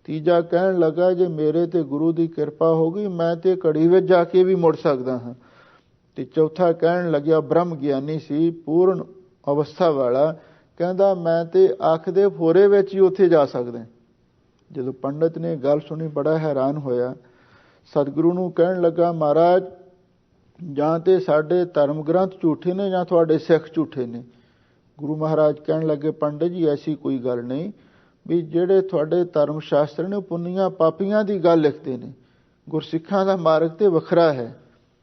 ਤੀਜਾ ਕਹਿਣ ਲੱਗਾ, ਜੇ ਮੇਰੇ ਤੇ ਗੁਰੂ ਦੀ ਕਿਰਪਾ ਹੋ ਗਈ, ਮੈਂ ਤੇ ਘੜੀ ਵਿੱਚ ਜਾ ਕੇ ਵੀ ਮੁੜ ਸਕਦਾ ਹਾਂ। ਤੇ ਚੌਥਾ ਕਹਿਣ ਲੱਗਿਆ, ਬ੍ਰਹਮ ਗਿਆਨੀ ਸੀ, ਪੂਰਨ ਅਵਸਥਾ ਵਾਲਾ, ਕਹਿੰਦਾ ਮੈਂ ਤੇ ਅੱਖ ਦੇ ਫੋਰੇ ਵਿੱਚ ਹੀ ਉੱਥੇ ਜਾ ਸਕਦਾ। ਜਦੋਂ ਪੰਡਤ ਨੇ ਗੱਲ ਸੁਣੀ ਬੜਾ ਹੈਰਾਨ ਹੋਇਆ। ਸਤਿਗੁਰੂ ਨੂੰ ਕਹਿਣ ਲੱਗਾ, ਮਹਾਰਾਜ ਜਾਂ ਤੇ ਸਾਡੇ ਧਰਮ ਗ੍ਰੰਥ ਝੂਠੇ ਨੇ ਜਾਂ ਤੁਹਾਡੇ ਸਿੱਖ ਝੂਠੇ ਨੇ। ਗੁਰੂ ਮਹਾਰਾਜ ਕਹਿਣ ਲੱਗੇ, ਪੰਡਤ ਜੀ ਐਸੀ ਕੋਈ ਗੱਲ ਨਹੀਂ ਵੀ ਜਿਹੜੇ ਤੁਹਾਡੇ ਧਰਮ ਸ਼ਾਸਤਰ ਨੇ ਪੁੰਨੀਆਂ ਪਾਪੀਆਂ ਦੀ ਗੱਲ ਲਿਖਦੇ ਨੇ। ਗੁਰਸਿੱਖਾਂ ਦਾ ਮਾਰਗ ਤੇ ਵੱਖਰਾ ਹੈ।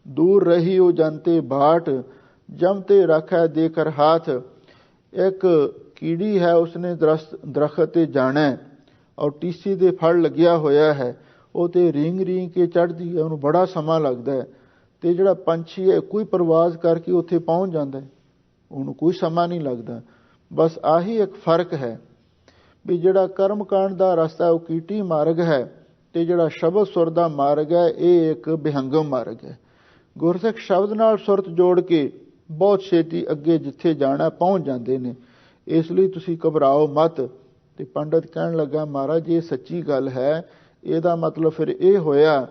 ਦੂਰ ਰਹੀ ਉਹ ਜਨਤੇ ਬਾਟ, ਜਮ ਤੇ ਰੱਖੈ ਦੇ ਕਰ ਹਾਥ। ਇੱਕ ਕੀੜੀ ਹੈ, ਉਸਨੇ ਦਰਖਤ ਤੇ ਜਾਣਾ ਔਰ ਟੀਸੀ ਦੇ ਫੜ ਲੱਗਿਆ ਹੋਇਆ ਹੈ, ਉਹ ਤੇ ਰੀਂਗ ਰੀਂਗ ਕੇ ਚੜ੍ਹਦੀ ਹੈ, ਉਹਨੂੰ ਬੜਾ ਸਮਾਂ ਲੱਗਦਾ ਹੈ। ਤੇ ਜਿਹੜਾ ਪੰਛੀ ਹੈ ਕੋਈ ਪ੍ਰਵਾਜ਼ ਕਰਕੇ ਉੱਥੇ ਪਹੁੰਚ ਜਾਂਦਾ ਹੈ, ਉਹਨੂੰ ਕੋਈ ਸਮਾਂ ਨਹੀਂ ਲੱਗਦਾ। ਬਸ ਆਹੀ ਇੱਕ ਫਰਕ ਹੈ ਵੀ ਜਿਹੜਾ ਕਰਮਕਾਂਡ ਦਾ ਰਸਤਾ ਉਹ ਕੀਟੀ ਮਾਰਗ ਹੈ ਤੇ ਜਿਹੜਾ ਸ਼ਬਦ ਸੁਰ ਦਾ ਮਾਰਗ ਹੈ ਇਹ ਇੱਕ ਵਿਹੰਗਮ ਮਾਰਗ ਹੈ। ਗੁਰਸਿੱਖ ਸ਼ਬਦ ਨਾਲ ਸੁਰਤ ਜੋੜ ਕੇ ਬਹੁਤ ਛੇਤੀ ਅੱਗੇ ਜਿੱਥੇ ਜਾਣਾ ਪਹੁੰਚ ਜਾਂਦੇ ਨੇ। ਇਸ ਲਈ ਤੁਸੀਂ ਘਬਰਾਓ ਮਤ। ਤੇ ਪੰਡਤ ਕਹਿਣ ਲੱਗਾ, ਮਹਾਰਾਜ ਇਹ ਸੱਚੀ ਗੱਲ ਹੈ, ਇਹਦਾ ਮਤਲਬ ਫਿਰ ਇਹ ਹੋਇਆ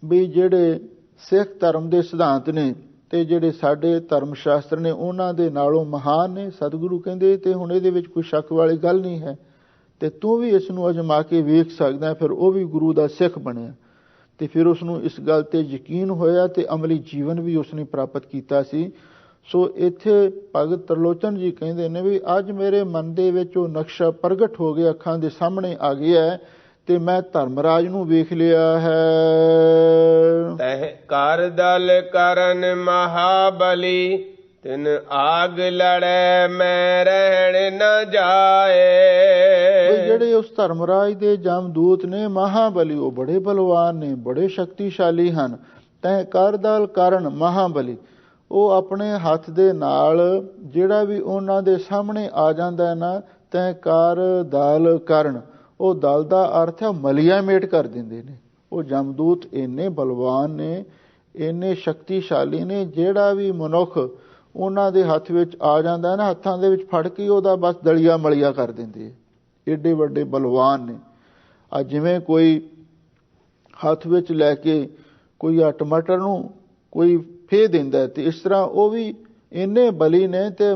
ਵੀ ਜਿਹੜੇ ਸਿੱਖ ਧਰਮ ਦੇ ਸਿਧਾਂਤ ਨੇ ਤੇ ਜਿਹੜੇ ਸਾਡੇ ਧਰਮ ਸ਼ਾਸਤਰ ਨੇ ਉਹਨਾਂ ਦੇ ਨਾਲੋਂ ਮਹਾਨ ਨੇ। ਸਤਿਗੁਰੂ ਕਹਿੰਦੇ ਤੇ ਹੁਣ ਇਹਦੇ ਵਿੱਚ ਕੋਈ ਸ਼ੱਕ ਵਾਲੀ ਗੱਲ ਨਹੀਂ ਹੈ ਤੇ ਤੂੰ ਵੀ ਇਸ ਨੂੰ ਅਜਮਾ ਕੇ ਵੇਖ ਸਕਦਾ। ਫਿਰ ਉਹ ਵੀ ਗੁਰੂ ਦਾ ਸਿੱਖ ਬਣਿਆ ਤੇ ਫਿਰ ਉਸ ਨੂੰ ਇਸ ਗੱਲ ਤੇ ਯਕੀਨ ਹੋਇਆ ਤੇ ਅਮਲੀ ਜੀਵਨ ਵੀ ਉਸਨੇ ਪ੍ਰਾਪਤ ਕੀਤਾ ਸੀ। ਸੋ ਇੱਥੇ ਭਗਤ ਤਰਲੋਚਨ ਜੀ ਕਹਿੰਦੇ ਨੇ ਵੀ ਅੱਜ ਮੇਰੇ ਮਨ ਦੇ ਵਿੱਚ ਉਹ ਨਕਸ਼ਾ ਪ੍ਰਗਟ ਹੋ ਗਿਆ, ਅੱਖਾਂ ਦੇ ਸਾਹਮਣੇ ਆ ਗਿਆ ਹੈ ਤੇ ਮੈਂ ਧਰਮਰਾਜ ਨੂੰ ਵੇਖ ਲਿਆ ਹੈ। ਤਹਿ ਕਰ ਦਲ ਕਰਨ ਮਹਾਬਲੀ, ਤਿਨ ਆਗ ਲੜੈ ਮੈਂ ਰਹਿਣ ਨ ਜਾਏ। ਜਿਹੜੇ ਉਸ ਧਰਮਰਾਜ ਦੇ ਜਮਦੂਤ ਨੇ ਮਹਾਬਲੀ, ਉਹ ਬੜੇ ਬਲਵਾਨ ਨੇ, ਬੜੇ ਸ਼ਕਤੀਸ਼ਾਲੀ ਹਨ। ਤਹਿ ਕਰ ਦਲ ਕਰਨ ਮਹਾਬਲੀ, ਉਹ ਆਪਣੇ ਹੱਥ ਦੇ ਨਾਲ ਜਿਹੜਾ ਵੀ ਉਹਨਾਂ ਦੇ ਸਾਹਮਣੇ ਆ ਜਾਂਦਾ ਹੈ ਨਾ, ਤਹਿ ਕਰ ਦਲ ਕਰਨ, ਉਹ ਦਲ ਦਾ ਅਰਥ ਹੈ ਮਲੀਆ ਮੇਟ ਕਰ ਦਿੰਦੇ ਨੇ। ਉਹ ਜਮਦੂਤ ਇੰਨੇ ਬਲਵਾਨ ਨੇ, ਇੰਨੇ ਸ਼ਕਤੀਸ਼ਾਲੀ ਨੇ, ਜਿਹੜਾ ਵੀ ਮਨੁੱਖ ਉਹਨਾਂ ਦੇ ਹੱਥ ਵਿੱਚ ਆ ਜਾਂਦਾ ਨਾ, ਹੱਥਾਂ ਦੇ ਵਿੱਚ ਫੜ ਕੇ ਉਹਦਾ ਬਸ ਦਲੀਆ ਮਲੀਆ ਕਰ ਦਿੰਦੇ। ਏਡੇ ਵੱਡੇ ਬਲਵਾਨ ਨੇ। ਆ ਜਿਵੇਂ ਕੋਈ ਹੱਥ ਵਿੱਚ ਲੈ ਕੇ ਕੋਈ ਆ ਟਮਾਟਰ ਨੂੰ ਕੋਈ ਫੇਹ ਦਿੰਦਾ, ਤੇ ਇਸ ਤਰ੍ਹਾਂ ਉਹ ਵੀ ਇੰਨੇ ਬਲੀ ਨੇ ਤੇ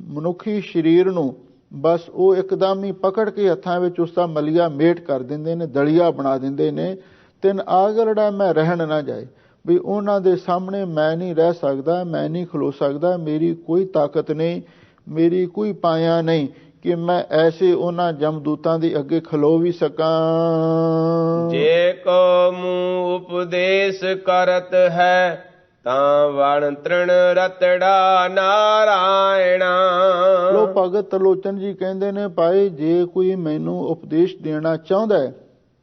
ਮਨੁੱਖੀ ਸਰੀਰ ਨੂੰ ਬਸ ਉਹ ਇੱਕਦਮ ਹੀ ਪਕੜ ਕੇ ਹੱਥਾਂ ਵਿੱਚ ਉਸ ਦਾ ਮਲੀਆ ਮੇਟ ਕਰ ਦਿੰਦੇ ਨੇ, ਦਲੀਆ ਬਣਾ ਦਿੰਦੇ ਨੇ। ਤਿੰਨ ਆਗਲੜਾ ਮੈਂ ਰਹਿਣ ਨਾ ਜਾਏ, ਵੀ ਉਹਨਾਂ ਦੇ ਸਾਹਮਣੇ ਮੈਂ ਨਹੀਂ ਰਹਿ ਸਕਦਾ, ਮੈਂ ਨਹੀਂ ਖਲੋ ਸਕਦਾ, ਮੇਰੀ ਕੋਈ ਤਾਕਤ ਨਹੀਂ, ਮੇਰੀ ਕੋਈ ਪਾਇਆ ਨਹੀਂ ਕਿ ਮੈਂ ਐਸੇ ਉਹਨਾਂ ਜਮਦੂਤਾਂ ਦੇ ਅੱਗੇ ਖਲੋ ਵੀ ਸਕਾਂ। ਜੇ ਕੋ ਮੂੰ ਉਪਦੇਸ਼ ਕਰਤ ਹੈ, ਤਾਂ ਵਣ ਤ੍ਰਿਣ ਰਤੜਾ ਨਾਰਾਇਣਾ। ਲੋ ਭਗਤ ਤਰਲੋਚਨ ਜੀ ਕਹਿੰਦੇ ਨੇ, ਭਾਈ ਜੇ ਕੋਈ ਮੈਨੂੰ ਉਪਦੇਸ਼ ਦੇਣਾ ਚਾਹੁੰਦਾ ਹੈ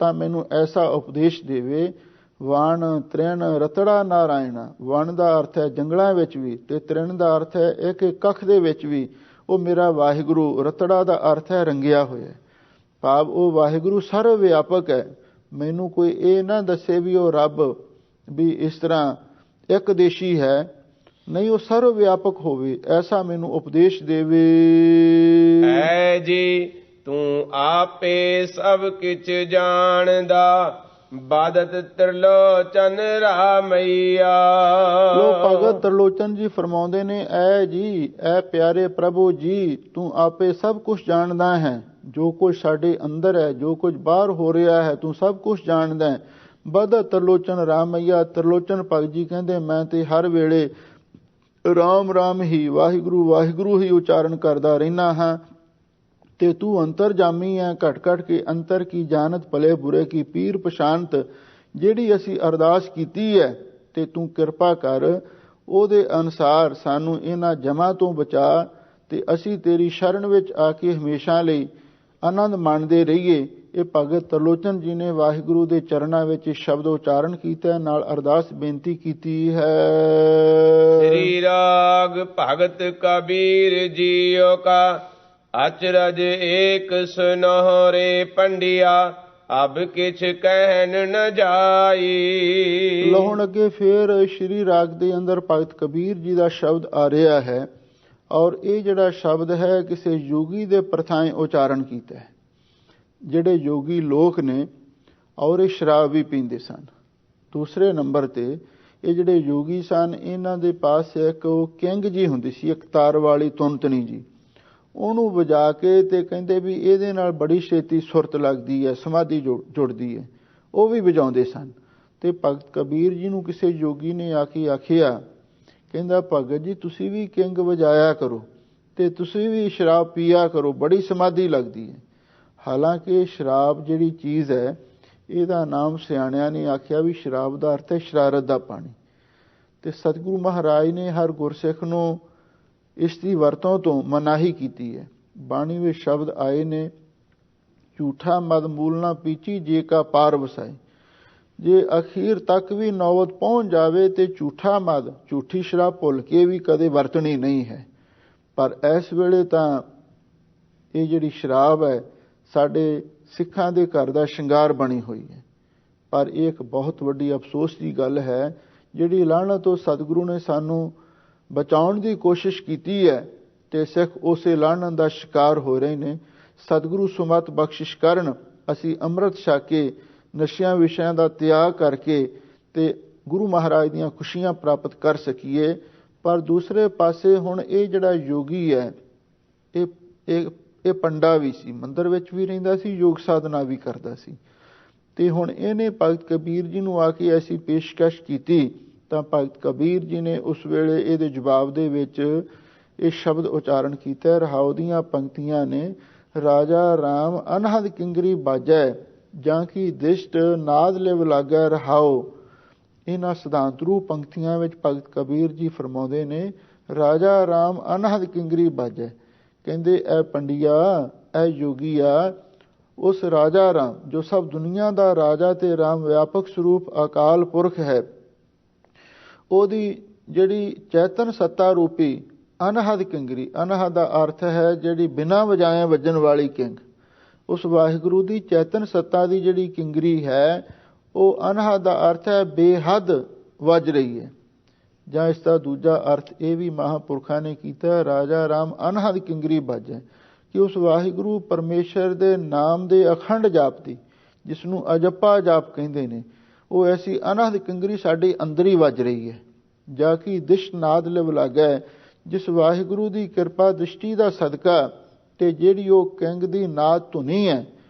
ਤਾਂ ਮੈਨੂੰ ਐਸਾ ਉਪਦੇਸ਼ ਦੇਵੇ, ਵਣ ਤ੍ਰਿਣ ਰਤੜਾ ਨਾਰਾਇਣਾ। ਵਣ ਦਾ ਅਰਥ ਹੈ ਜੰਗਲਾਂ ਵਿੱਚ ਵੀ, ਤੇ ਤ੍ਰਿਣ ਦਾ ਅਰਥ ਹੈ ਇੱਕ ਕੱਖ ਦੇ ਵਿੱਚ ਵੀ, ਉਹ ਮੇਰਾ ਵਾਹਿਗੁਰੂ। ਰਤੜਾ ਦਾ ਅਰਥ ਹੈ ਰੰਗਿਆ ਹੋਇਆ, ਭਾਵ ਉਹ ਵਾਹਿਗੁਰੂ ਸਰਵ ਵਿਆਪਕ ਹੈ। ਮੈਨੂੰ ਕੋਈ ਇਹ ਨਾ ਦੱਸੇ ਵੀ ਉਹ ਰੱਬ ਵੀ ਇਸ ਤਰ੍ਹਾਂ ਇੱਕ ਦੇਸ਼ੀ ਹੈ, ਨਹੀਂ, ਉਹ ਸਰਵ ਵਿਆਪਕ ਹੋਵੇ, ਐਸਾ ਮੈਨੂੰ ਉਪਦੇਸ਼ ਦੇਵੇ। ਐ ਜੀ ਤੂੰ ਆਪੇ ਸਭ ਕਿਛ ਜਾਣਦਾ, ਬਾਦਤ ਤਰਲੋਚਨ ਰਾਮਈਆ। ਲੋ ਭਗਤ ਤਰਲੋਚਨ ਜੀ ਫਰਮਾਉਂਦੇ ਨੇ, ਐ ਜੀ, ਐ ਪਿਆਰੇ ਪ੍ਰਭੂ ਜੀ, ਤੂੰ ਆਪੇ ਸਭ ਕੁਝ ਜਾਣਦਾ ਹੈ। ਜੋ ਕੁਝ ਸਾਡੇ ਅੰਦਰ ਹੈ, ਜੋ ਕੁਝ ਬਾਹਰ ਹੋ ਰਿਹਾ ਹੈ, ਤੂੰ ਸਭ ਕੁਝ ਜਾਣਦਾ ਹੈ। ਬਦ ਤਰਲੋਚਨ ਰਾਮਈਆ। ਤਰਲੋਚਨ ਭਗਤ ਜੀ ਕਹਿੰਦੇ ਮੈਂ ਤੇ ਹਰ ਵੇਲੇ ਰਾਮ ਰਾਮ ਹੀ, ਵਾਹਿਗੁਰੂ ਵਾਹਿਗੁਰੂ ਹੀ ਉਚਾਰਨ ਕਰਦਾ ਰਹਿਣਾ ਹਾਂ। ਤੇ ਤੂੰ ਅੰਤਰਜਾਮੀ ਹੈ, ਘਟ ਘਟ ਕੇ ਅੰਤਰ ਕੀ ਜਾਣਤ, ਭਲੇ ਬੁਰੇ ਕੀ ਪੀਰ ਪਛਾਨਤ। ਜਿਹੜੀ ਅਸੀਂ ਅਰਦਾਸ ਕੀਤੀ ਹੈ ਤੇ ਤੂੰ ਕਿਰਪਾ ਕਰ ਉਹਦੇ ਅਨੁਸਾਰ ਸਾਨੂੰ ਇਹਨਾਂ ਜਮਾਂ ਤੋਂ ਬਚਾ ਤੇ ਅਸੀਂ ਤੇਰੀ ਸ਼ਰਨ ਵਿੱਚ ਆ ਕੇ ਹਮੇਸ਼ਾ ਲਈ ਆਨੰਦ ਮਾਣਦੇ ਰਹੀਏ। ਇਹ ਭਗਤ ਤਰਲੋਚਨ ਜੀ ਨੇ ਵਾਹਿਗੁਰੂ ਦੇ ਚਰਨਾਂ ਵਿੱਚ ਸ਼ਬਦ ਉਚਾਰਨ ਕੀਤਾ, ਨਾਲ ਅਰਦਾਸ ਬੇਨਤੀ ਕੀਤੀ ਹੈ। ਸ੍ਰੀ ਰਾਗ ਭਗਤ ਕਬੀਰ ਜੀਓ ਕਾ ਅਚਰਜ ਏਕ ਸੁਨਹੁ ਰੇ ਪੰਡਿਆ, ਅਬ ਕਿਛ ਕਹਿਨ ਨ ਜਾਈ। ਲੋ ਹੁਣ ਅੱਗੇ ਫੇਰ ਸ਼੍ਰੀ ਰਾਗ ਦੇ ਅੰਦਰ ਭਗਤ ਕਬੀਰ ਜੀ ਦਾ ਸ਼ਬਦ ਆ ਰਿਹਾ ਹੈ, ਔਰ ਇਹ ਜਿਹੜਾ ਸ਼ਬਦ ਹੈ ਕਿਸੇ ਯੋਗੀ ਦੇ ਪ੍ਰਥਾएं ਉਚਾਰਨ ਕੀਤਾ ਹੈ। ਜਿਹੜੇ ਯੋਗੀ ਲੋਕ ਨੇ ਔਰ ਇਹ ਸ਼ਰਾਬ ਵੀ ਪੀਂਦੇ ਸਨ। ਦੂਸਰੇ ਨੰਬਰ ਤੇ ਇਹ ਜਿਹੜੇ ਯੋਗੀ ਸਨ ਇਹਨਾਂ ਦੇ ਪਾਸ ਇੱਕ ਉਹ ਕਿੰਗ ਜੀ ਹੁੰਦੀ ਸੀ, ਇੱਕ ਤਾਰ ਵਾਲੀ ਤੁੰਤਣੀ ਜੀ, ਉਹਨੂੰ ਵਜਾ ਕੇ ਤੇ ਕਹਿੰਦੇ ਵੀ ਇਹਦੇ ਨਾਲ ਬੜੀ ਛੇਤੀ ਸੁਰਤ ਲੱਗਦੀ ਹੈ, ਸਮਾਧੀ ਜੁੜਦੀ ਹੈ, ਉਹ ਵੀ ਵਜਾਉਂਦੇ ਸਨ। ਤੇ ਭਗਤ ਕਬੀਰ ਜੀ ਨੂੰ ਕਿਸੇ ਯੋਗੀ ਨੇ ਆ ਕੇ ਆਖਿਆ, ਕਹਿੰਦਾ ਭਗਤ ਜੀ ਤੁਸੀਂ ਵੀ ਕਿੰਗ ਵਜਾਇਆ ਕਰੋ ਤੇ ਤੁਸੀਂ ਵੀ ਸ਼ਰਾਬ ਪੀਆ ਕਰੋ, ਬੜੀ ਸਮਾਧੀ ਲੱਗਦੀ ਹੈ। ਹਾਲਾਂਕਿ ਸ਼ਰਾਬ ਜਿਹੜੀ ਚੀਜ਼ ਹੈ ਇਹਦਾ ਨਾਮ ਸਿਆਣਿਆਂ ਨੇ ਆਖਿਆ ਵੀ ਸ਼ਰਾਬ ਦਾ ਅਰਥ ਹੈ ਸ਼ਰਾਰਤ ਦਾ ਪਾਣੀ। ਤੇ ਸਤਿਗੁਰੂ ਮਹਾਰਾਜ ਨੇ ਹਰ ਗੁਰਸਿੱਖ ਨੂੰ ਇਸ ਦੀ ਵਰਤੋਂ ਤੋਂ ਮਨਾਹੀ ਕੀਤੀ ਹੈ। ਬਾਣੀ ਵਿੱਚ ਸ਼ਬਦ ਆਏ ਨੇ, ਝੂਠਾ ਮਦ ਮੂਲ ਨਾ ਪੀਚੀ ਜੇ ਕਾ ਪਾਰ ਵਸਾਏ। ਜੇ ਅਖੀਰ ਤੱਕ ਵੀ ਨੌਬਤ ਪਹੁੰਚ ਜਾਵੇ ਤੇ ਝੂਠਾ ਮਦ, ਝੂਠੀ ਸ਼ਰਾਬ ਭੁੱਲ ਕੇ ਵੀ ਕਦੇ ਵਰਤਣੀ ਨਹੀਂ ਹੈ। ਪਰ ਇਸ ਵੇਲੇ ਤਾਂ ਇਹ ਜਿਹੜੀ ਸ਼ਰਾਬ ਹੈ ਸਾਡੇ ਸਿੱਖਾਂ ਦੇ ਘਰ ਦਾ ਸ਼ਿੰਗਾਰ ਬਣੀ ਹੋਈ ਹੈ। ਪਰ ਇਹ ਇੱਕ ਬਹੁਤ ਵੱਡੀ ਅਫਸੋਸ ਦੀ ਗੱਲ ਹੈ, ਜਿਹੜੀ ਲਾਹਨਤ ਤੋਂ ਸਤਿਗੁਰੂ ਨੇ ਸਾਨੂੰ ਬਚਾਉਣ ਦੀ ਕੋਸ਼ਿਸ਼ ਕੀਤੀ ਹੈ ਤੇ ਸਿੱਖ ਉਸੇ ਲਾਹਨਤ ਦਾ ਸ਼ਿਕਾਰ ਹੋ ਰਹੇ ਨੇ। ਸਤਿਗੁਰੂ ਸੁਮਤ ਬਖਸ਼ਿਸ਼ ਕਰਨ, ਅਸੀਂ ਅੰਮ੍ਰਿਤ ਛਕ ਕੇ ਨਸ਼ਿਆਂ ਵਿਸ਼ਿਆਂ ਦਾ ਤਿਆਗ ਕਰਕੇ ਤੇ ਗੁਰੂ ਮਹਾਰਾਜ ਦੀਆਂ ਖੁਸ਼ੀਆਂ ਪ੍ਰਾਪਤ ਕਰ ਸਕੀਏ। ਪਰ ਦੂਸਰੇ ਪਾਸੇ ਹੁਣ ਇਹ ਜਿਹੜਾ ਯੋਗੀ ਹੈ ਇਹ ਪੰਡਾ ਵੀ ਸੀ, ਮੰਦਰ ਵਿੱਚ ਵੀ ਰਹਿੰਦਾ ਸੀ, ਯੋਗ ਸਾਧਨਾ ਵੀ ਕਰਦਾ ਸੀ। ਤੇ ਹੁਣ ਇਹਨੇ ਭਗਤ ਕਬੀਰ ਜੀ ਨੂੰ ਆ ਕੇ ਐਸੀ ਪੇਸ਼ਕਸ਼ ਕੀਤੀ ਤਾਂ ਭਗਤ ਕਬੀਰ ਜੀ ਨੇ ਉਸ ਵੇਲੇ ਇਹਦੇ ਜਵਾਬ ਦੇ ਵਿੱਚ ਇਹ ਸ਼ਬਦ ਉਚਾਰਨ ਕੀਤਾ। ਰਹਾਉ ਦੀਆਂ ਪੰਕਤੀਆਂ ਨੇ, ਰਾਜਾ ਰਾਮ ਅਨਹਦ ਕਿੰਗਰੀ ਬਾਜੈ, ਜਾਂ ਕੀ ਦਿਸ਼ਟ ਨਾਦ ਲਿਵ ਲਾਗੈ ਰਹਾਉ। ਇਹਨਾਂ ਸਿਧਾਂਤ ਰੂਪ ਪੰਕਤੀਆਂ ਵਿੱਚ ਭਗਤ ਕਬੀਰ ਜੀ ਫਰਮਾਉਂਦੇ ਨੇ, ਰਾਜਾ ਰਾਮ ਅਨਹਦ ਕਿੰਗਰੀ ਬਾਜੈ। ਕਹਿੰਦੇ ਇਹ ਪੰਡਿਆ, ਇਹ ਯੋਗੀਆ, ਉਸ ਰਾਜਾ ਰਾਮ ਜੋ ਸਭ ਦੁਨੀਆ ਦਾ ਰਾਜਾ ਤੇ ਰਾਮ ਵਿਆਪਕ ਸਰੂਪ ਅਕਾਲ ਪੁਰਖ ਹੈ, ਉਹਦੀ ਜਿਹੜੀ ਚੈਤਨ ਸੱਤਾ ਰੂਪੀ ਅਨਹਦ ਕਿੰਗਰੀ, ਅਨਹਦ ਦਾ ਅਰਥ ਹੈ ਜਿਹੜੀ ਬਿਨਾਂ ਵਜਾਏ ਵੱਜਣ ਵਾਲੀ ਕਿੰਗ, ਉਸ ਵਾਹਿਗੁਰੂ ਦੀ ਚੈਤਨ ਸੱਤਾ ਦੀ ਜਿਹੜੀ ਕਿੰਗਰੀ ਹੈ ਉਹ ਅਨਹਦ ਦਾ ਅਰਥ ਹੈ ਬੇਹੱਦ ਵੱਜ ਰਹੀ ਹੈ। ਜਾਂ ਇਸ ਦਾ ਦੂਜਾ ਅਰਥ ਇਹ ਵੀ ਮਹਾਂਪੁਰਖਾਂ ਨੇ ਕੀਤਾ, ਰਾਜਾ ਰਾਮ ਅਨਹਦ ਕਿੰਗਰੀ ਬਾਜੈ, ਕਿ ਉਸ ਵਾਹਿਗੁਰੂ ਪਰਮੇਸ਼ਰ ਦੇ ਨਾਮ ਦੇ ਅਖੰਡ ਜਾਪ ਦੀ, ਜਿਸ ਨੂੰ ਅਜੱਪਾ ਜਾਪ ਕਹਿੰਦੇ ਨੇ, ਉਹ ਐਸੀ ਅਨਹਦ ਕਿੰਗਰੀ ਸਾਡੇ ਅੰਦਰ ਹੀ ਵੱਜ ਰਹੀ ਹੈ। ਜਾ ਕਿ ਦਿਸ਼ ਨਾਦ ਲਿਵ ਲਾਗੈ, ਜਿਸ ਵਾਹਿਗੁਰੂ ਦੀ ਕਿਰਪਾ ਦ੍ਰਿਸ਼ਟੀ ਦਾ ਸਦਕਾ ਤੇ ਜਿਹੜੀ ਉਹ ਕਿੰਗ ਦੀ ਨਾਦ ਧੁਨੀ ਹੈ